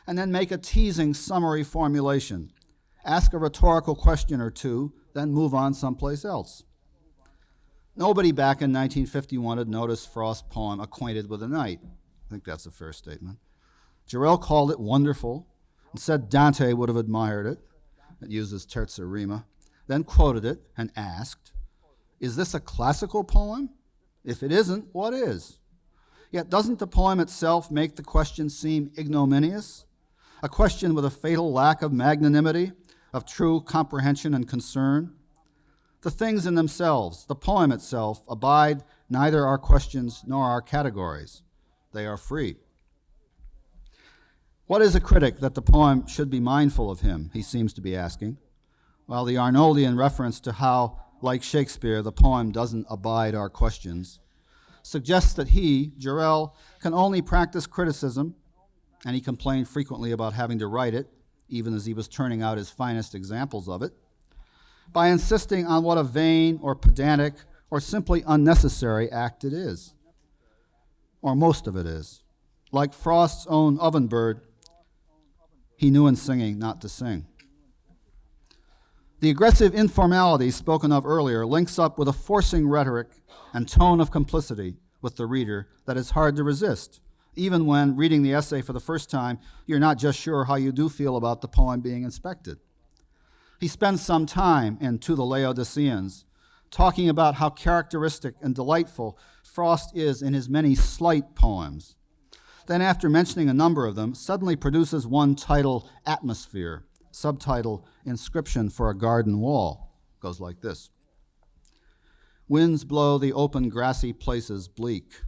S3: and then make a teasing summary formulation, ask a rhetorical question or two, then move on someplace else. Nobody back in 1951 had noticed Frost's poem Acquainted with the Night. I think that's a fair statement. Jarrell called it wonderful and said Dante would have admired it. It uses terza rima. Then quoted it and asked, is this a classical poem? If it isn't, what is? Yet doesn't the poem itself make the question seem ignominious? A question with a fatal lack of magnanimity, of true comprehension and concern? The things in themselves, the poem itself, abide neither our questions nor our categories. They are free. What is a critic that the poem should be mindful of him, he seems to be asking, while the Arnoldian reference to how, like Shakespeare, the poem doesn't abide our questions, suggests that he, Jarrell, can only practice criticism, and he complained frequently about having to write it, even as he was turning out his finest examples of it, by insisting on what a vain or pedantic or simply unnecessary act it is, or most of it is. Like Frost's own Ovenbird, he knew in singing not to sing. The aggressive informality spoken of earlier links up with a forcing rhetoric and tone of complicity with the reader that is hard to resist, even when, reading the essay for the first time, you're not just sure how you do feel about the poem being inspected. He spends some time in To the Laodiceans, talking about how characteristic and delightful Frost is in his many slight poems. Then, after mentioning a number of them, suddenly produces one titled Atmosphere, subtitle Inscription for a Garden Wall. It goes like this. Winds blow the open grassy places bleak,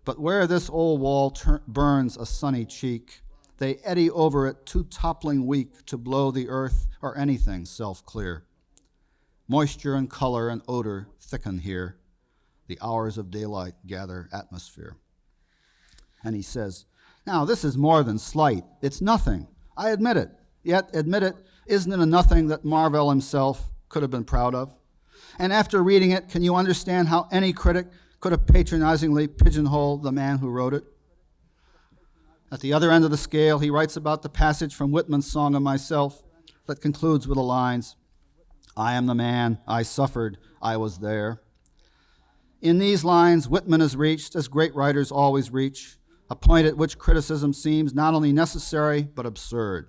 S3: but where this old wall burns a sunny cheek, they eddy over it too toppling weak to blow the earth or anything self-clear. Moisture and color and odor thicken here. The hours of daylight gather atmosphere. And he says, now this is more than slight. It's nothing. I admit it. Yet, admit it, isn't it a nothing that Marvell himself could have been proud of? And after reading it, can you understand how any critic could have patronizingly pigeonholed the man who wrote it? At the other end of the scale, he writes about the passage from Whitman's Song of Myself that concludes with the lines, I am the man, I suffered, I was there. In these lines, Whitman has reached, as great writers always reach, a point at which criticism seems not only necessary, but absurd.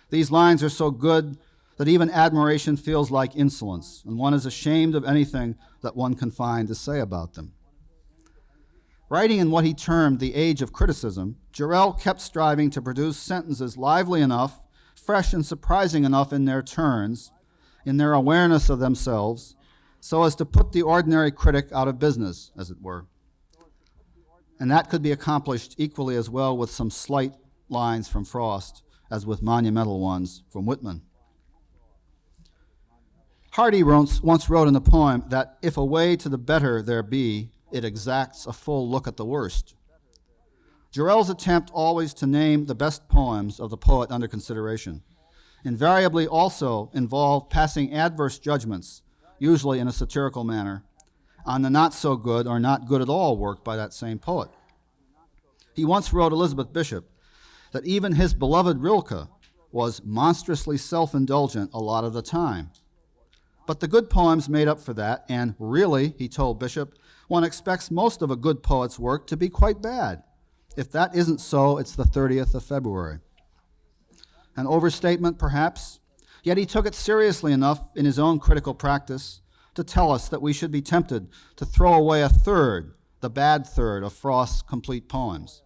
S3: These lines are so good that even admiration feels like insolence, and one is ashamed of anything that one can find to say about them. Writing in what he termed the age of criticism, Jarrell kept striving to produce sentences lively enough, fresh and surprising enough in their turns, in their awareness of themselves, so as to put the ordinary critic out of business, as it were. And that could be accomplished equally as well with some slight lines from Frost as with monumental ones from Whitman. Hardy once wrote in the poem that if a way to the better there be, it exacts a full look at the worst. Jarrell's attempt always to name the best poems of the poet under consideration invariably also involved passing adverse judgments, usually in a satirical manner, on the not so good or not good at all work by that same poet. He once wrote Elizabeth Bishop that even his beloved Rilke was monstrously self-indulgent a lot of the time. But the good poems made up for that, and really, he told Bishop, one expects most of a good poet's work to be quite bad. If that isn't so, it's the 30th of February. An overstatement, perhaps, yet he took it seriously enough in his own critical practice to tell us that we should be tempted to throw away a third, the bad third, of Frost's complete poems.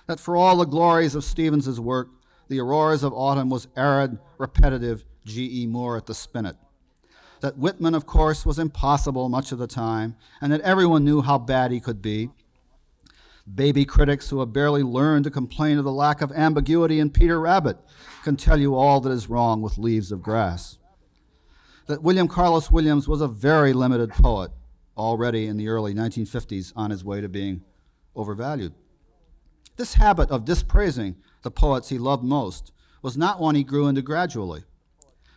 S3: That for all the glories of Stevens's work, The Auroras of Autumn was arid, repetitive G.E. Moore at the spinet. That Whitman, of course, was impossible much of the time, and that everyone knew how bad he could be. Baby critics who have barely learned to complain of the lack of ambiguity in Peter Rabbit can tell you all that is wrong with Leaves of Grass. That William Carlos Williams was a very limited poet, already in the early 1950s on his way to being overvalued. This habit of dispraising the poets he loved most was not one he grew into gradually.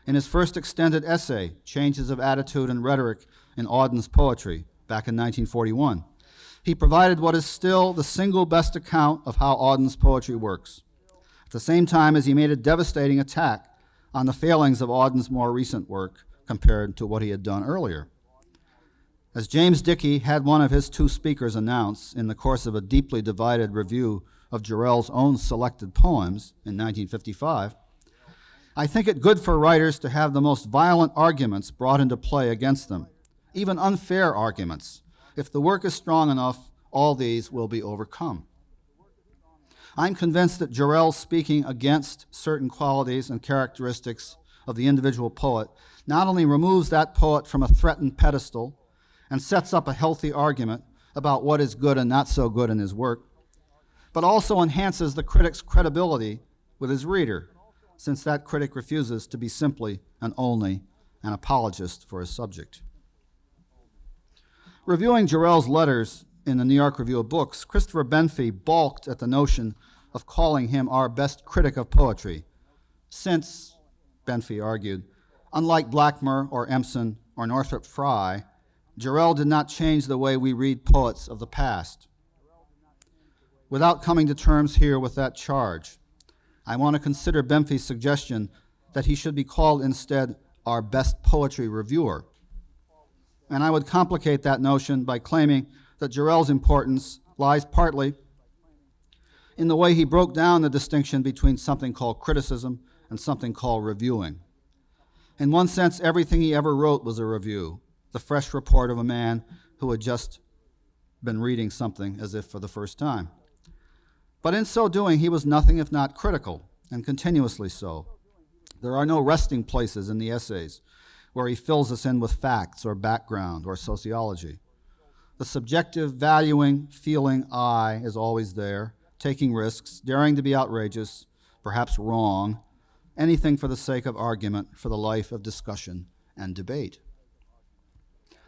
S3: In his first extended essay, Changes of Attitude and Rhetoric in Auden's Poetry, back in 1941, he provided what is still the single best account of how Auden's poetry works, at the same time as he made a devastating attack on the failings of Auden's more recent work compared to what he had done earlier. As James Dickey had one of his two speakers announce in the course of a deeply divided review of Jarrell's own selected poems in 1955, I think it good for writers to have the most violent arguments brought into play against them, even unfair arguments. If the work is strong enough, all these will be overcome. I'm convinced that Jarrell speaking against certain qualities and characteristics of the individual poet not only removes that poet from a threatened pedestal and sets up a healthy argument about what is good and not so good in his work, but also enhances the critic's credibility with his reader, since that critic refuses to be simply and only an apologist for his subject. Reviewing Jarrell's letters in the New York Review of Books, Christopher Benfey balked at the notion of calling him our best critic of poetry, since, Benfey argued, unlike Blackmer or Empson or Northrop Frye, Jarrell did not change the way we read poets of the past. Without coming to terms here with that charge, I want to consider Benfey's suggestion that he should be called instead our best poetry reviewer. And I would complicate that notion by claiming that Jarrell's importance lies partly in the way he broke down the distinction between something called criticism and something called reviewing. In one sense, everything he ever wrote was a review, the fresh report of a man who had just been reading something as if for the first time. But in so doing, he was nothing if not critical, and continuously so. There are no resting places in the essays where he fills us in with facts or background or sociology. The subjective, valuing, feeling I is always there, taking risks, daring to be outrageous, perhaps wrong, anything for the sake of argument, for the life of discussion and debate.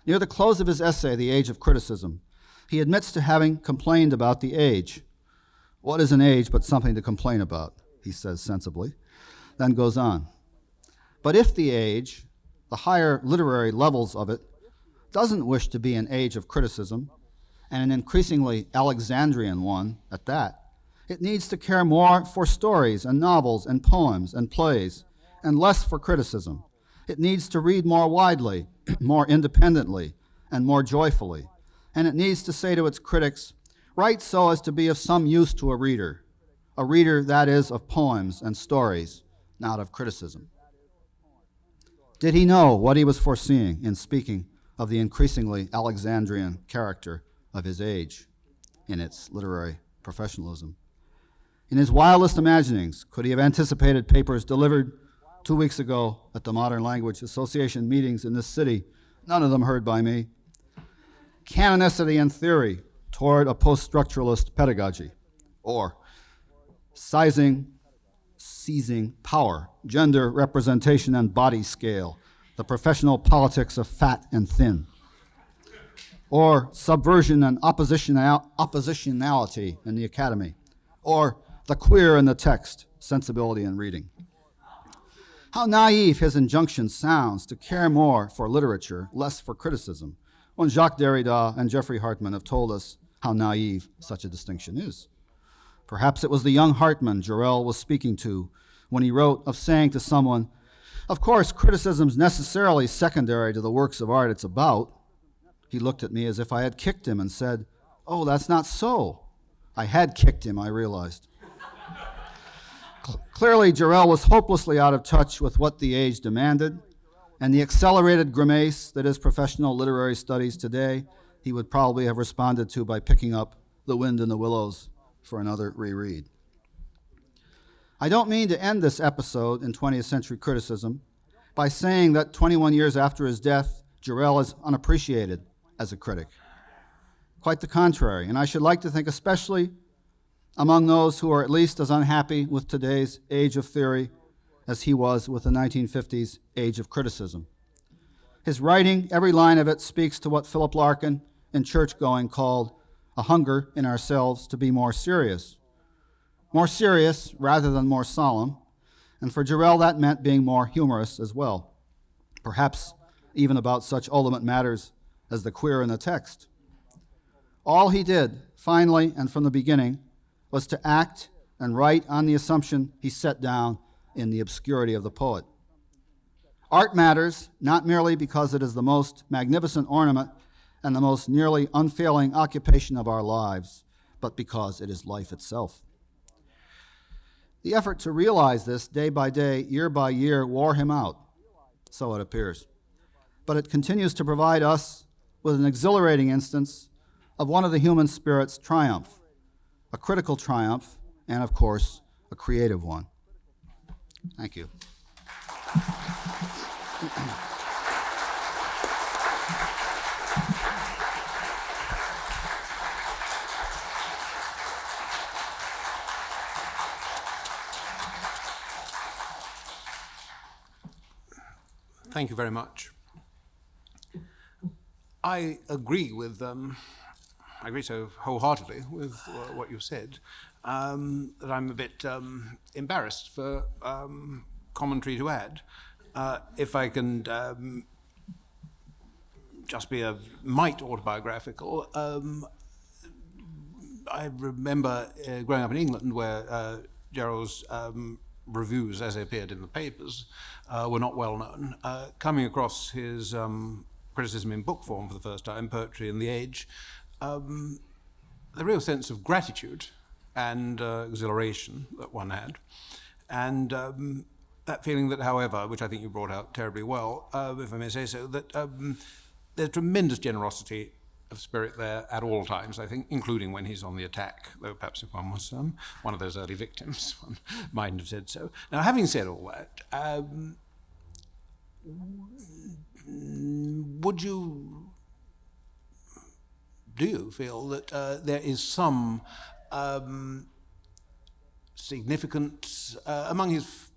S3: Near the close of his essay, The Age of Criticism, he admits to having complained about the age. What is an age but something to complain about, he says sensibly, then goes on. But if the age, the higher literary levels of it, doesn't wish to be an age of criticism, and an increasingly Alexandrian one at that, it needs to care more for stories and novels and poems and plays, and less for criticism. It needs to read more widely, more independently, and more joyfully. And it needs to say to its critics, write so as to be of some use to a reader, that is, of poems and stories, not of criticism. Did he know what he was foreseeing in speaking of the increasingly Alexandrian character of his age in its literary professionalism? In his wildest imaginings, could he have anticipated papers delivered 2 weeks ago at the Modern Language Association meetings in this city, none of them heard by me? Canonicity and theory toward a post-structuralist pedagogy, or seizing power, gender representation and body scale, the professional politics of fat and thin, or subversion and oppositionality in the academy, or the queer in the text, sensibility in reading. How naive his injunction sounds to care more for literature, less for criticism, when Jacques Derrida and Jeffrey Hartman have told us how naive such a distinction is. Perhaps it was the young Hartman Jarrell was speaking to when he wrote of saying to someone, of course, criticism's necessarily secondary to the works of art it's about. He looked at me as if I had kicked him and said, oh, that's not so. I had kicked him, I realized. Clearly, Jarrell was hopelessly out of touch with what the age demanded, and the accelerated grimace that is professional literary studies today, he would probably have responded to by picking up The Wind in the Willows for another reread. I don't mean to end this episode in 20th century criticism by saying that 21 years after his death, Jarrell is unappreciated as a critic. Quite the contrary, and I should like to think especially among those who are at least as unhappy with today's age of theory as he was with the 1950s age of criticism. His writing, every line of it, speaks to what Philip Larkin in Churchgoing called a hunger in ourselves to be more serious rather than more solemn, and for Jarrell that meant being more humorous as well, perhaps even about such ultimate matters as the queer in the text. All he did, finally and from the beginning, was to act and write on the assumption he set down in the obscurity of the poet. Art matters not merely because it is the most magnificent ornament and the most nearly unfailing occupation of our lives, but because it is life itself. The effort to realize this day by day, year by year, wore him out, so it appears. But it continues to provide us with an exhilarating instance of one of the human spirit's triumph, a critical triumph, and of course, a creative one. Thank you.
S4: Thank you very much. I agree so wholeheartedly with what you've said, that I'm a bit embarrassed for commentary to add. If I can just be a mite autobiographical, I remember growing up in England where Jarrell's reviews, as they appeared in the papers, were not well known. Coming across his criticism in book form for the first time, Poetry and the Age, the real sense of gratitude and exhilaration that one had, and that feeling that, however, which I think you brought out terribly well, if I may say so, that there's tremendous generosity of spirit there at all times, I think, including when he's on the attack, though perhaps if one was one of those early victims, one mightn't have said so. Now, having said all that, do you feel that there is some significant, among his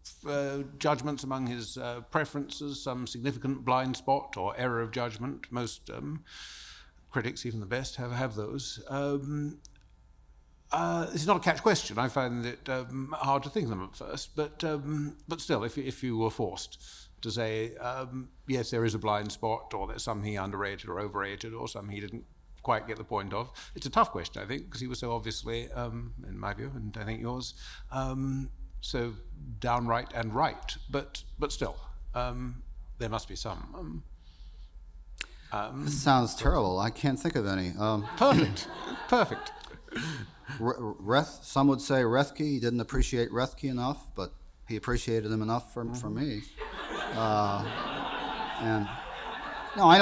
S4: judgments, among his preferences, some significant blind spot or error of judgment? Most critics, even the best, have those. This is not a catch question. I find it hard to think of them at first, but still, if you were forced to say, yes, there is a blind spot, or there's something he underrated or overrated, or something he didn't quite get the point of, it's a tough question, I think, because he was so obviously, in my view, and I think yours, so downright and right. But still, there must be some.
S3: This sounds terrible. I can't think of any.
S4: Perfect. Perfect.
S3: Some would say Rethke. He didn't appreciate Rethke enough, but he appreciated him enough for me. And no, I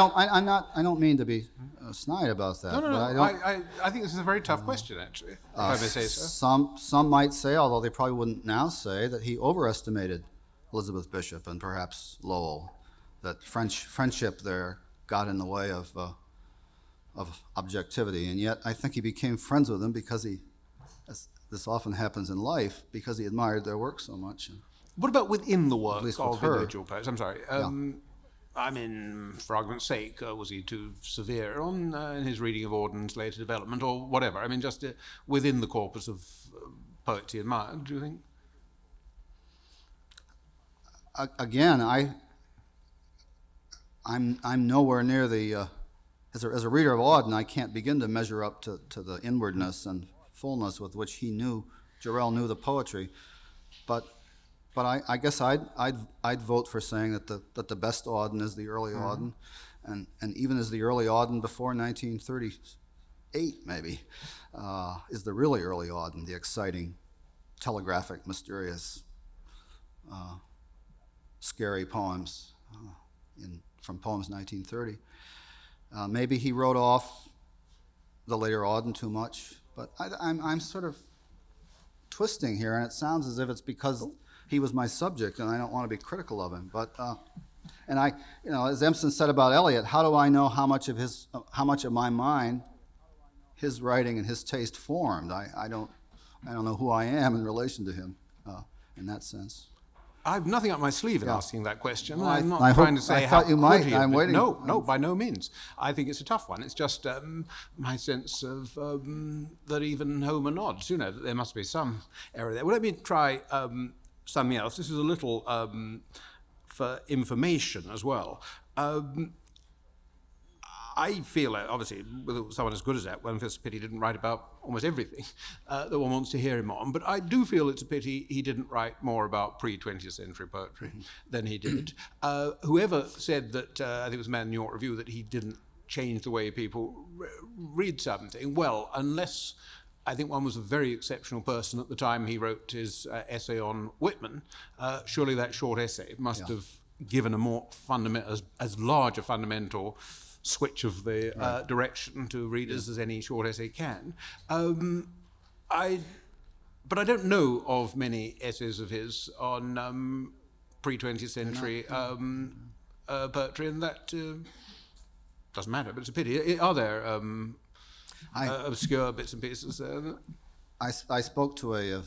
S3: don't mean to be snide about that.
S4: No. I think this is a very tough question, actually, if I may say so.
S3: Some might say, although they probably wouldn't now say, that he overestimated Elizabeth Bishop and perhaps Lowell. That friendship there got in the way of objectivity, and yet I think he became friends with them because he, as this often happens in life, because he admired their work so much.
S4: What about within the work
S3: least
S4: of
S3: with her.
S4: individual poets? I'm sorry. I mean, for argument's sake, was he too severe on in his reading of Auden's later development, or whatever? I mean, just within the corpus of poets he admired, do you think?
S3: Again, I'm nowhere near the, as a reader of Auden, I can't begin to measure up to the inwardness and fullness with which Jarrell knew the poetry, but I guess I'd vote for saying that the best Auden is the early Auden, and even as the early Auden before 1938 maybe, is the really early Auden, the exciting, telegraphic, mysterious, scary poems from Poems 1930. Maybe he wrote off the later Auden too much, but I'm sort of twisting here, and it sounds as if it's because he was my subject, and I don't want to be critical of him. But and I, as Empson said about Eliot, how do I know how much of my mind his writing and his taste formed? I don't know who I am in relation to him in that sense.
S4: I have nothing up my sleeve in asking that question.
S3: Well,
S4: I'm not trying to say
S3: I thought you might. I'm waiting.
S4: No, by no means. I think it's a tough one. It's just my sense of that even Homer nods, that there must be some error there. Well, let me try something else. This is a little for information as well. I feel, obviously, with someone as good as that, one feels a pity he didn't write about almost everything that one wants to hear him on. But I do feel it's a pity he didn't write more about pre-20th century poetry than he did. Whoever said that, I think it was a man in the New York Review, that he didn't change the way people read something, well, unless I think one was a very exceptional person at the time he wrote his essay on Whitman, surely that short essay must have given a more fundamental, as large a fundamental switch of the direction to readers as any short essay can. But I don't know of many essays of his on pre-20th century poetry, and that doesn't matter, but it's a pity. Are there obscure bits and pieces there?
S3: I spoke to a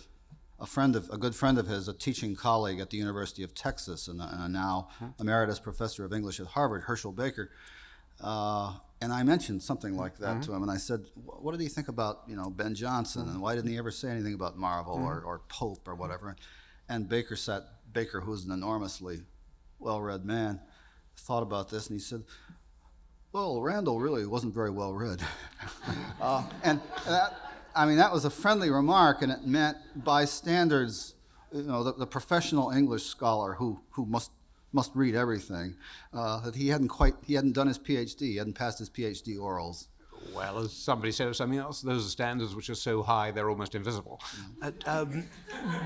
S3: good friend of his, a teaching colleague at the University of Texas, and a now emeritus professor of English at Harvard, Herschel Baker, and I mentioned something like that to him, and I said, "What did he think about Ben Jonson, and why didn't he ever say anything about Marvel or Pope or whatever?" And Baker, who's an enormously well-read man, thought about this, and he said, "Well, Randall really wasn't very well read." And that was a friendly remark, and it meant, by standards, the professional English scholar who must read everything, that he hadn't done his PhD, he hadn't passed his PhD orals.
S4: Well, as somebody said of something else, those are standards which are so high they're almost invisible.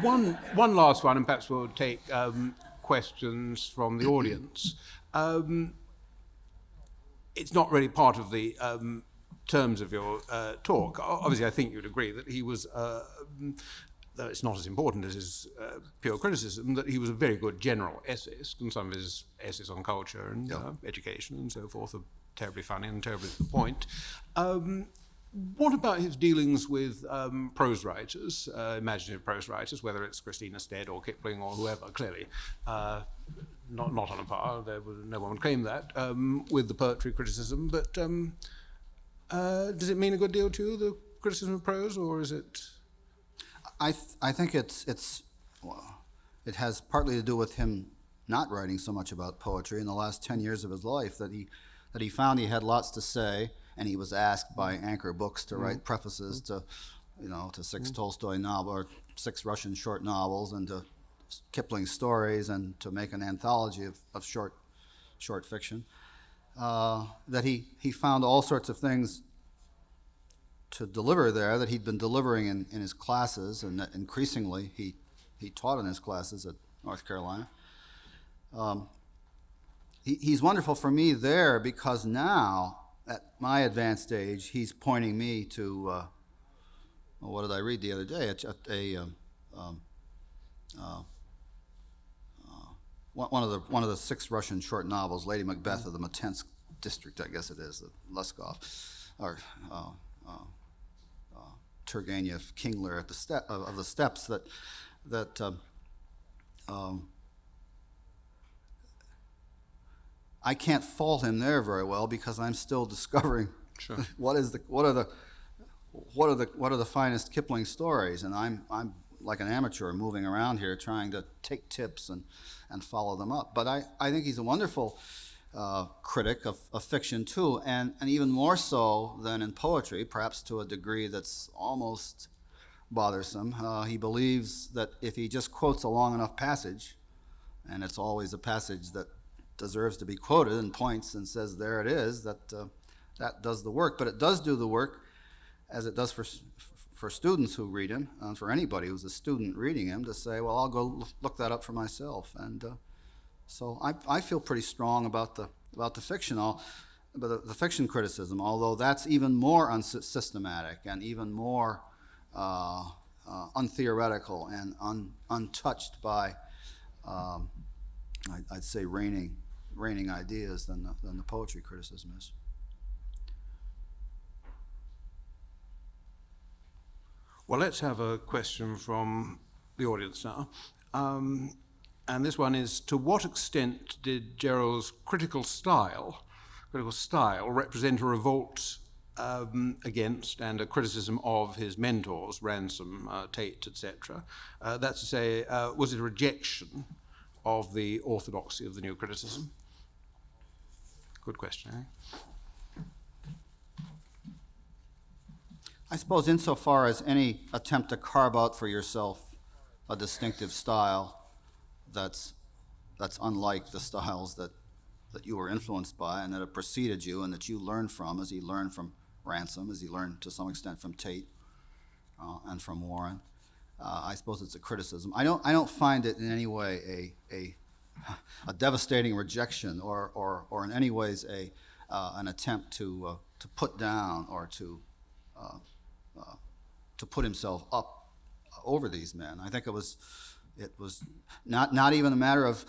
S4: One last one, and perhaps we'll take questions from the audience. It's not really part of the terms of your talk. Obviously, I think you'd agree that he was, though it's not as important as his pure criticism, that he was a very good general essayist, and some of his essays on culture and education and so forth are terribly funny and terribly to the point. What about his dealings with prose writers, imaginative prose writers, whether it's Christina Stead or Kipling or whoever, clearly not on a par, no one would claim that, with the poetry criticism, but does it mean a good deal to you, the criticism of prose, or is it?
S3: I think it has partly to do with him not writing so much about poetry in the last 10 years of his life, that he found he had lots to say, and he was asked by Anchor Books to write prefaces to 6 Tolstoy novels, or 6 Russian short novels, and to Kipling stories, and to make an anthology of short fiction. That he found all sorts of things to deliver there that he'd been delivering in his classes, and that increasingly he taught in his classes at North Carolina. He's wonderful for me there because now, at my advanced age, he's pointing me to, what did I read the other day? One of the 6 Russian short novels, Lady Macbeth of the Mitensk district, I guess it is, the Luskov, or Turgenev, Kingler at the steppes, that I can't fault him there very well, because I'm still discovering what are the finest Kipling stories, and I'm like an amateur moving around here trying to take tips and follow them up. But I think he's a wonderful critic of fiction too, and even more so than in poetry, perhaps to a degree that's almost bothersome. He believes that if he just quotes a long enough passage, and it's always a passage that deserves to be quoted, and points and says, there it is, that does the work. But it does do the work, as it does for students who read him, and for anybody who's a student reading him, to say, well, I'll go look that up for myself. And so I feel pretty strong about the fiction, about the fiction criticism, although that's even more unsystematic and even more untheoretical and untouched by, I'd say, reigning ideas than the poetry criticism is.
S4: Well, let's have a question from the audience now. And this one is, to what extent did Jarrell's critical style represent a revolt against and a criticism of his mentors, Ransom, Tate, etc.? That's to say, was it a rejection of the orthodoxy of the new criticism? Good question, eh?
S3: I suppose insofar as any attempt to carve out for yourself a distinctive style that's unlike the styles that you were influenced by and that have preceded you and that you learned from, as he learned from Ransom, as he learned to some extent from Tate and from Warren. I suppose it's a criticism. I don't find it in any way a devastating rejection or in any ways an attempt to put down or to put himself up over these men. I think it was not even a matter of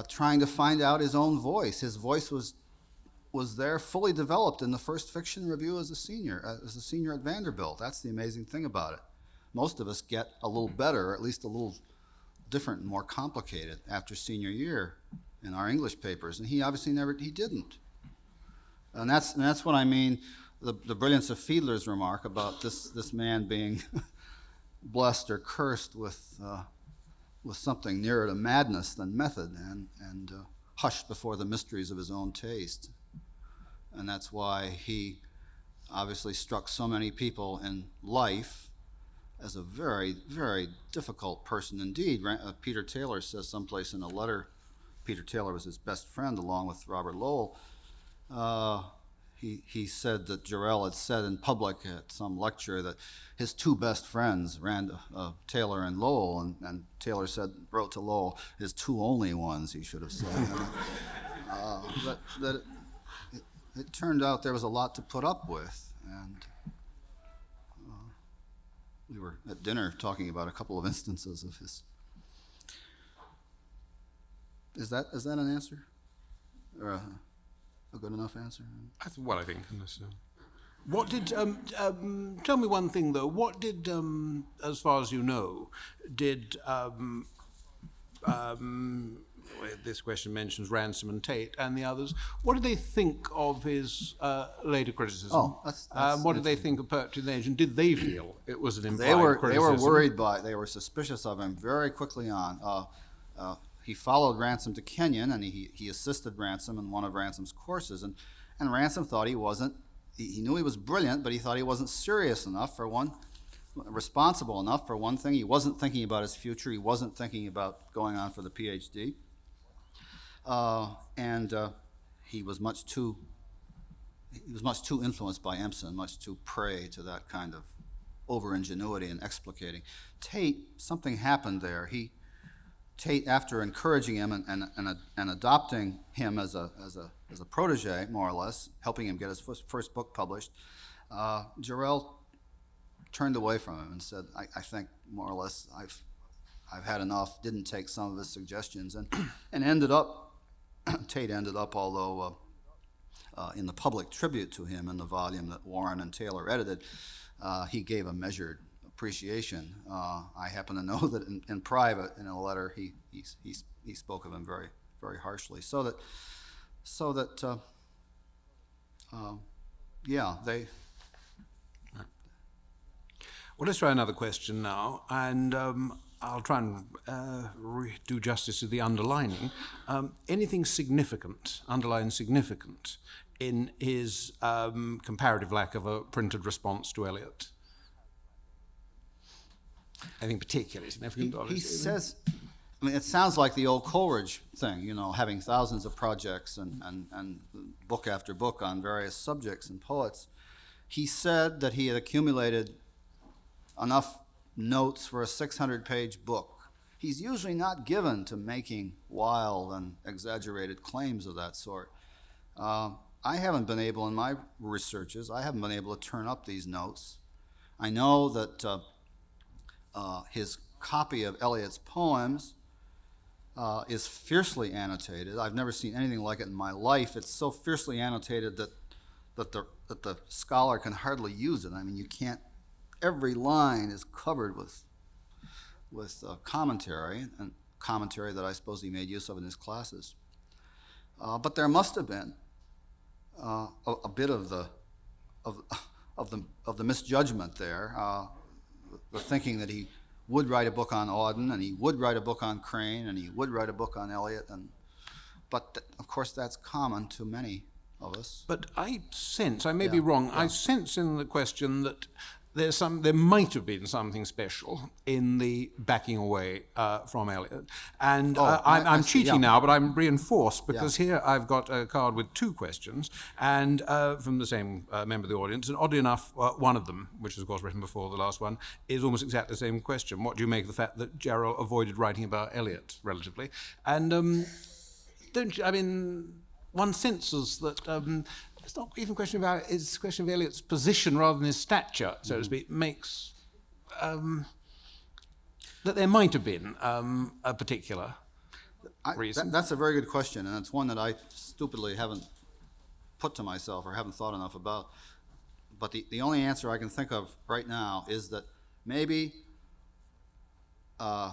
S3: trying to find out his own voice. His voice was there, fully developed in the first fiction review as a senior at Vanderbilt. That's the amazing thing about it. Most of us get a little better, or at least a little different and more complicated after senior year in our English papers, and he obviously he didn't. And that's what I mean, the brilliance of Fiedler's remark about this man being blessed or cursed with something nearer to madness than method, and hushed before the mysteries of his own taste. And that's why he obviously struck so many people in life as a very, very difficult person indeed. Peter Taylor says someplace in a letter, Peter Taylor was his best friend along with Robert Lowell, he said that Jarrell had said in public at some lecture that his two best friends, Taylor and Lowell, and Taylor wrote to Lowell, his two only ones, he should have said. That it turned out there was a lot to put up with, and we were at dinner talking about a couple of instances of his. Is that an answer? Or a good enough answer?
S4: Well, I think. What did, tell me one thing though, what did, as far as you know, did, this question mentions Ransom and Tate and the others, what did they think of his later criticism?
S3: Oh, that's
S4: what did they think of Poetry and Age, and did they feel it was an implied criticism?
S3: They were worried they were suspicious of him very quickly on. He followed Ransom to Kenyon, and he assisted Ransom in one of Ransom's courses, and Ransom thought he wasn't, he knew he was brilliant, but he thought he wasn't serious enough for one, responsible enough for one thing. He wasn't thinking about his future. He wasn't thinking about going on for the PhD. And he was much too influenced by Empson, much too prey to that kind of over-ingenuity and explicating. Tate, something happened there. Tate, after encouraging him and adopting him as a protege, more or less, helping him get his first book published, Jarrell turned away from him and said, I think more or less I've had enough, didn't take some of his suggestions, and ended up, Tate ended up, although in the public tribute to him in the volume that Warren and Taylor edited, he gave a measured appreciation. I happen to know that in private, in a letter, he spoke of him very, very harshly. They.
S4: Well, let's try another question now, and I'll try and do justice to the underlining. Anything significant, underline significant, in his comparative lack of a printed response to Eliot? Anything particularly significant?
S3: He says, I mean, it sounds like the old Coleridge thing, having thousands of projects and book after book on various subjects and poets. He said that he had accumulated enough notes for a 600-page book. He's usually not given to making wild and exaggerated claims of that sort. I haven't been able, in my researches, I haven't been able to turn up these notes. I know that his copy of Eliot's poems is fiercely annotated. I've never seen anything like it in my life. It's so fiercely annotated that the scholar can hardly use it. I mean, you can't. Every line is covered with commentary, and commentary that I suppose he made use of in his classes. But there must have been a bit of the misjudgment there, the thinking that he would write a book on Auden, and he would write a book on Crane, and he would write a book on Eliot, but of course that's common to many of us.
S4: But I sense, I may be wrong, I sense in the question that there might have been something special in the backing away from Eliot. And I'm cheating now, but I'm reinforced because here I've got a card with two questions, and from the same member of the audience. And oddly enough, one of them, which is of course written before the last one, is almost exactly the same question. What do you make of the fact that Jarrell avoided writing about Eliot relatively? And don't you, I mean, one senses that it's not even a question about, it's a question of Eliot's position rather than his stature, so to speak, makes that there might have been a particular reason.
S3: That's a very good question, and it's one that I stupidly haven't put to myself or haven't thought enough about. But the only answer I can think of right now is that maybe the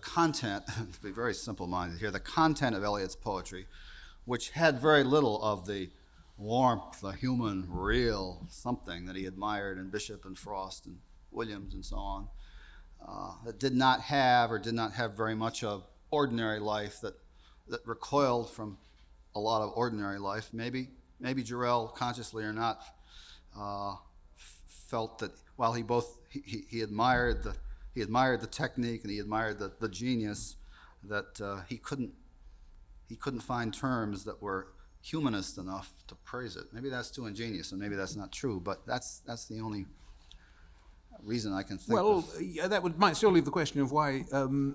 S3: content, to be very simple-minded here, the content of Eliot's poetry, which had very little of the warmth, the human, real something that he admired in Bishop and Frost and Williams and so on, that did not have very much of ordinary life, that recoiled from a lot of ordinary life. Maybe Jarrell, consciously or not, felt that while he admired the technique and he admired the genius, that he couldn't find terms that were humanist enough to praise it. Maybe that's too ingenious, and maybe that's not true, but that's the only reason I can think of.
S4: Yeah, that might still leave the question of why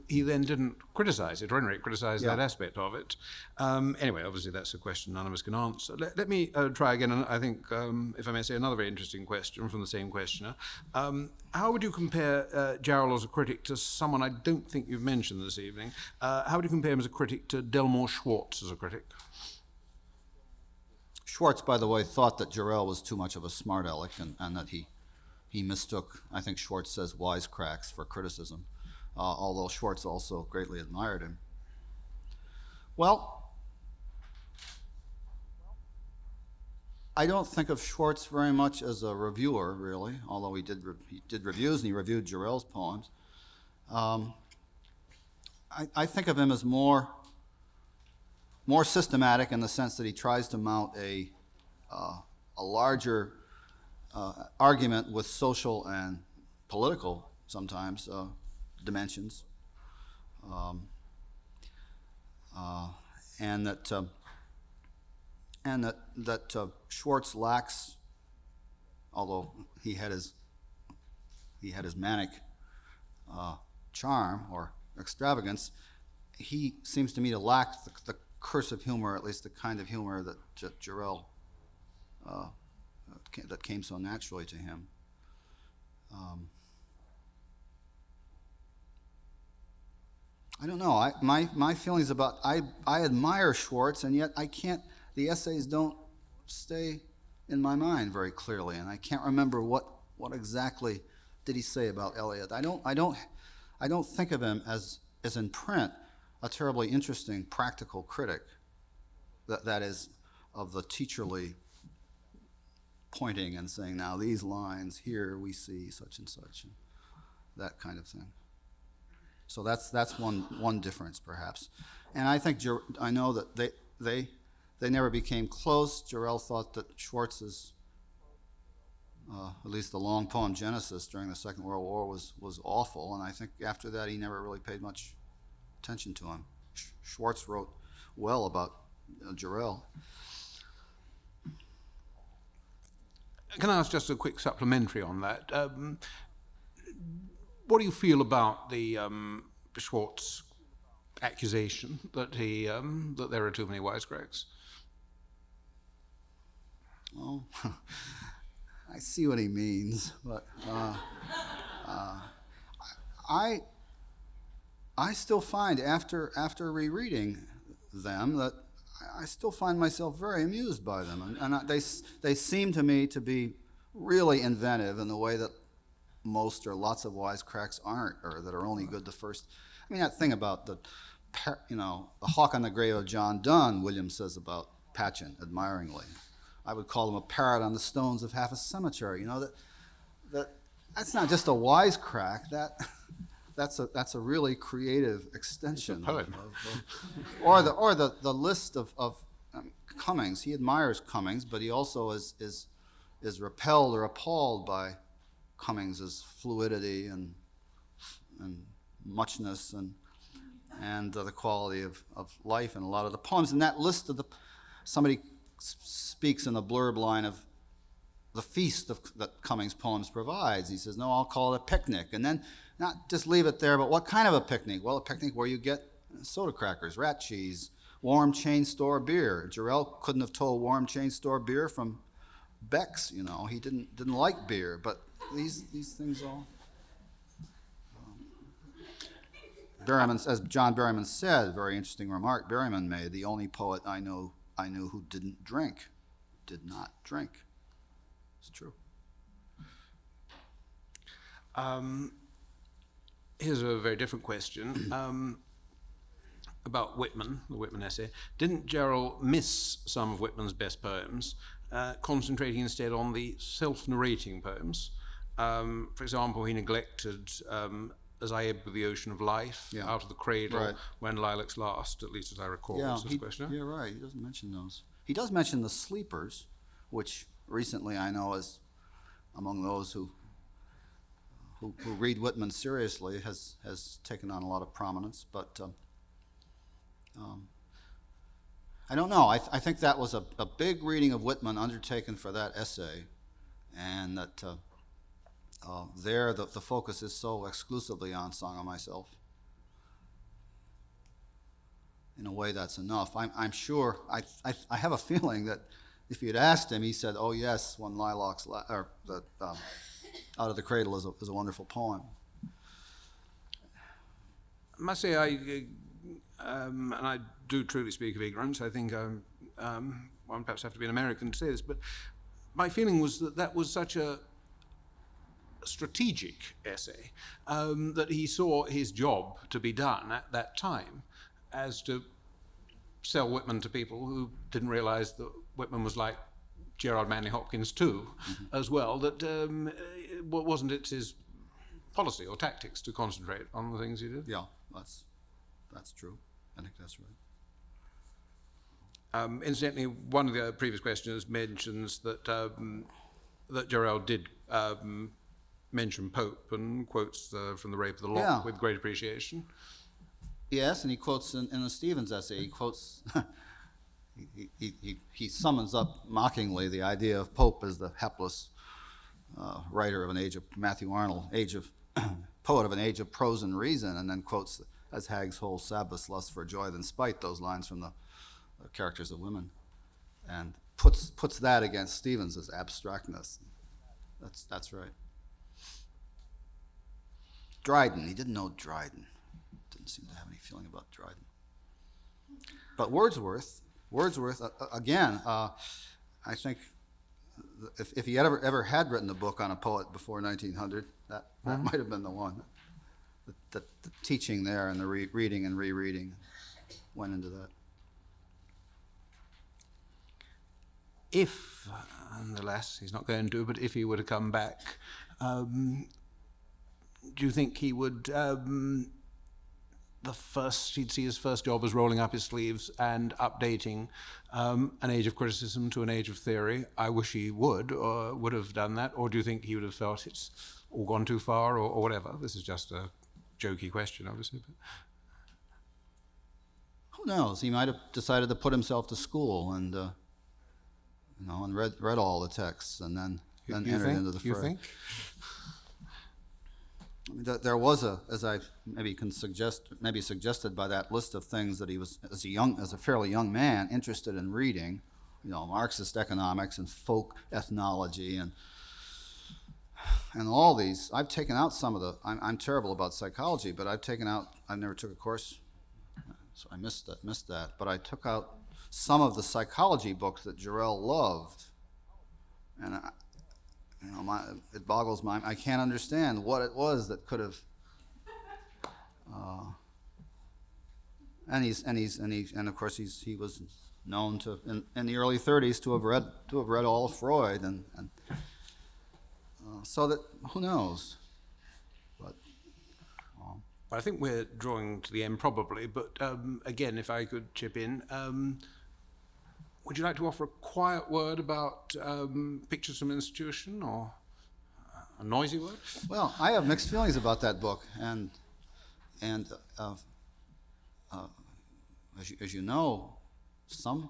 S4: he then didn't criticize it, or anyway criticize that aspect of it. Anyway, obviously that's a question none of us can answer. Let me try again, and I think, if I may say, another very interesting question from the same questioner. How would you compare Jarrell as a critic to someone I don't think you've mentioned this evening? How would you compare him as a critic to Delmore Schwartz as a critic?
S3: Schwartz, by the way, thought that Jarrell was too much of a smart aleck, and that he mistook, I think Schwartz says, wisecracks for criticism, although Schwartz also greatly admired him. Well, I don't think of Schwartz very much as a reviewer, really, although he did reviews, and he reviewed Jarrell's poems. I think of him as more systematic in the sense that he tries to mount a larger argument with social and political, sometimes, dimensions, and that Schwartz lacks, although he had his manic charm or extravagance, he seems to me to lack the cursive humor, at least the kind of humor that Jarrell that came so naturally to him. I don't know. My feelings about I admire Schwartz, and yet the essays don't stay in my mind very clearly, and I can't remember what exactly did he say about Eliot. I don't think of him as in print a terribly interesting practical critic, that is, of the teacherly pointing and saying, now these lines here we see such and such, and that kind of thing. So that's one difference perhaps. And I think I know that they never became close. Jarrell thought that Schwartz's at least the long poem Genesis during the Second World War was awful, and I think after that he never really paid much attention to him. Schwartz wrote well about Jarrell.
S4: Can I ask just a quick supplementary on that? What do you feel about the Schwartz accusation that that there are too many wisecracks?
S3: Oh, I see what he means, but I still find after rereading them that I still find myself very amused by them, and they seem to me to be really inventive in the way that most or lots of wisecracks aren't, or that are only good the first. I mean, that thing about the hawk on the grave of John Donne, Williams says about Patchen admiringly. I would call him a parrot on the stones of half a cemetery. That's not just a wisecrack. That's a really creative extension. Or the list of Cummings. He admires Cummings, but he also is repelled or appalled by Cummings's fluidity and muchness and the quality of life in a lot of the poems. And that list of somebody speaks in the blurb line of the feast that Cummings' poems provides. He says, no, I'll call it a picnic. And then not just leave it there, but what kind of a picnic? Well, a picnic where you get soda crackers, rat cheese, warm chain store beer. Jarrell couldn't have told warm chain store beer from Beck's, you know. He didn't like beer, but these things all. Berryman, as John Berryman said, very interesting remark Berryman made, the only poet I knew who did not drink. It's true.
S4: Here's a very different question about Whitman, the Whitman essay. Didn't Jarrell miss some of Whitman's best poems, concentrating instead on the self-narrating poems? For example, he neglected As I Ebb with the Ocean of Life, Out of the Cradle,
S3: right.
S4: When Lilacs Last, at least as I recall.
S3: Yeah,
S4: Was this question?
S3: you're right. He doesn't mention those. He does mention the sleepers, which recently I know is among those who read Whitman seriously has taken on a lot of prominence. But I don't know. I think that was a big reading of Whitman undertaken for that essay, and that there the focus is so exclusively on Song of Myself. In a way, that's enough. I'm sure. I have a feeling that if you'd asked him, he said, "Oh yes, When Lilacs Out of the Cradle is a wonderful poem."
S4: I must say, and I do truly speak of ignorance. I think one perhaps have to be an American to say this, but my feeling was that was such a strategic essay that he saw his job to be done at that time as to sell Whitman to people who didn't realize that Whitman was like Gerard Manley Hopkins too, as well, that wasn't it his policy or tactics to concentrate on the things he did?
S3: Yeah, that's true. I think that's right.
S4: Incidentally, one of the previous questioners mentions that that Jarrell did mention Pope and quotes from The Rape of the Lock with great appreciation.
S3: Yes, and he quotes in the Stevens essay, he quotes, he summons up mockingly the idea of Pope as the hapless writer of an age of, Matthew Arnold, poet of an age of prose and reason, and then quotes, as hags whole Sabbaths lust for joy than spite, those lines from the characters of women, and puts that against Stevens' abstractness. That's right. Dryden, he didn't know Dryden. Didn't seem to have any feeling about Dryden. But Wordsworth again, I think if he ever had written a book on a poet before 1900, that might have been the one. The teaching there and the reading and rereading went into that.
S4: If, and alas, he's not going to, but if he were to come back, do you think he would, he'd see his first job as rolling up his sleeves and updating An Age of Criticism to An Age of Theory? I wish he would, or would have done that, or do you think he would have felt it's all gone too far, or whatever? This is just a jokey question, obviously. But
S3: who knows? He might have decided to put himself to school and and read all the texts and then entered into the fray.
S4: You think?
S3: There was as I maybe suggested by that list of things that he was as a fairly young man interested in reading, Marxist economics and folk ethnology and all these. I've taken out some of the. I'm terrible about psychology, but I never took a course, so I missed that. But I took out some of the psychology books that Jarrell loved, and it boggles my mind. I can't understand what it was that could have. And of course he was known to in the early 30s to have read all of Freud and so that who knows, but.
S4: I think we're drawing to the end probably, but again, if I could chip in. Would you like to offer a quiet word about Pictures from Institution, or a noisy word?
S3: Well, I have mixed feelings about that book, and as you know, some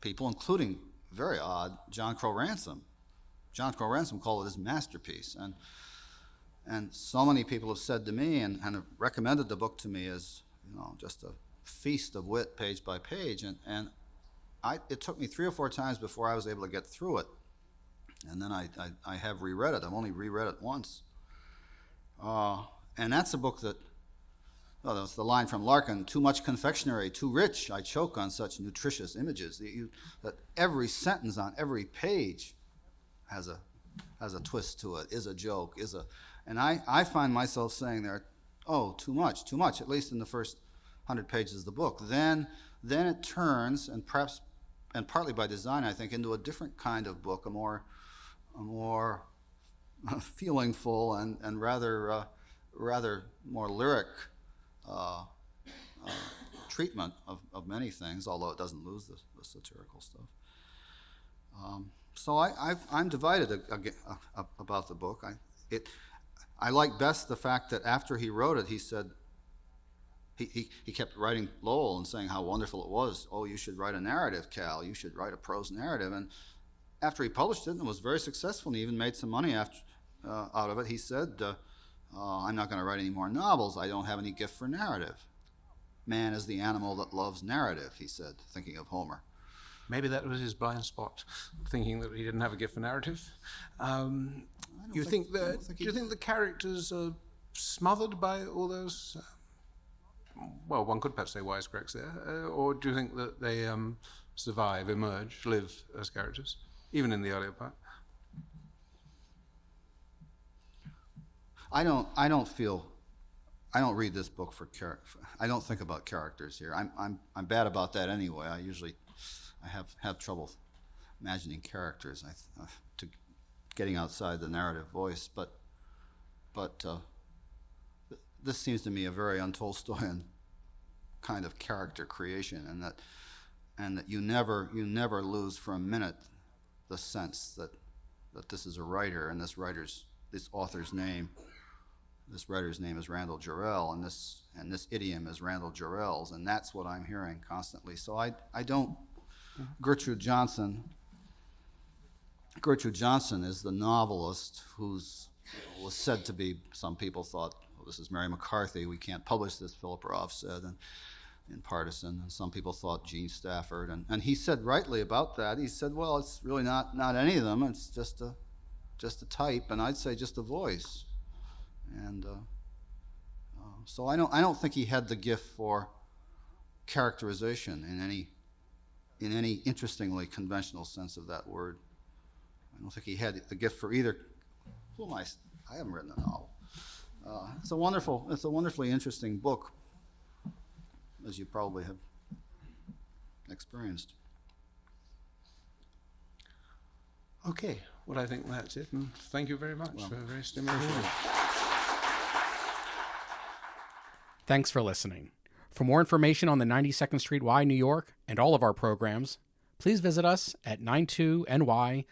S3: people, including very odd John Crow Ransom called it his masterpiece, and so many people have said to me and have recommended the book to me as, you know, just a feast of wit, page by page, and it took me 3 or 4 times before I was able to get through it, and then I have reread it. I've only reread it once, and that's a book that, oh, that's the line from Larkin: "Too much confectionery, too rich, I choke on such nutritious images." That every sentence on every page has a twist to it, is a joke, and I find myself saying there, oh, too much, at least in the first 100 pages of the book. Then it turns, and perhaps, and partly by design, I think, into a different kind of book, a more feelingful and rather more lyric treatment of many things, although it doesn't lose the satirical stuff. So I'm divided about the book. I like best the fact that after he wrote it, he said, he kept writing Lowell and saying how wonderful it was. "Oh, you should write a narrative, Cal. You should write a prose narrative." And after he published it and was very successful and he even made some money out of it, he said, "I'm not going to write any more novels. I don't have any gift for narrative. Man is the animal that loves narrative," he said, thinking of Homer.
S4: Maybe that was his blind spot, thinking that he didn't have a gift for narrative. Do you think the characters are smothered by all those? Well, one could perhaps say wisecracks there, or do you think that they survive, emerge, live as characters, even in the audio part?
S3: I don't read this book for character. I don't think about characters here. I'm bad about that anyway. I have trouble imagining characters. To getting outside the narrative voice, but this seems to me a very un-Tolstoyan kind of character creation, and that you never lose for a minute the sense that this is a writer, and this author's name. This writer's name is Randall Jarrell, and this idiom is Randall Jarrell's, and that's what I'm hearing constantly. So I don't. Gertrude Johnson is the novelist was said to be. Some people thought, well, this is Mary McCarthy. We can't publish this. Philip Roth said, in Partisan, and some people thought Gene Stafford, and he said rightly about that. He said, well, it's really not any of them. It's just a type, and I'd say just a voice. And so I don't think he had the gift for characterization in any interestingly conventional sense of that word. I don't think he had the gift for either. I haven't written a novel. It's a wonderfully interesting book, as you probably have experienced.
S4: Okay, well, I think that's it, and thank you very much for a very stimulating.
S1: Thanks for listening. For more information on the 92nd Street Y, New York, and all of our programs, please visit us at 92ny.org.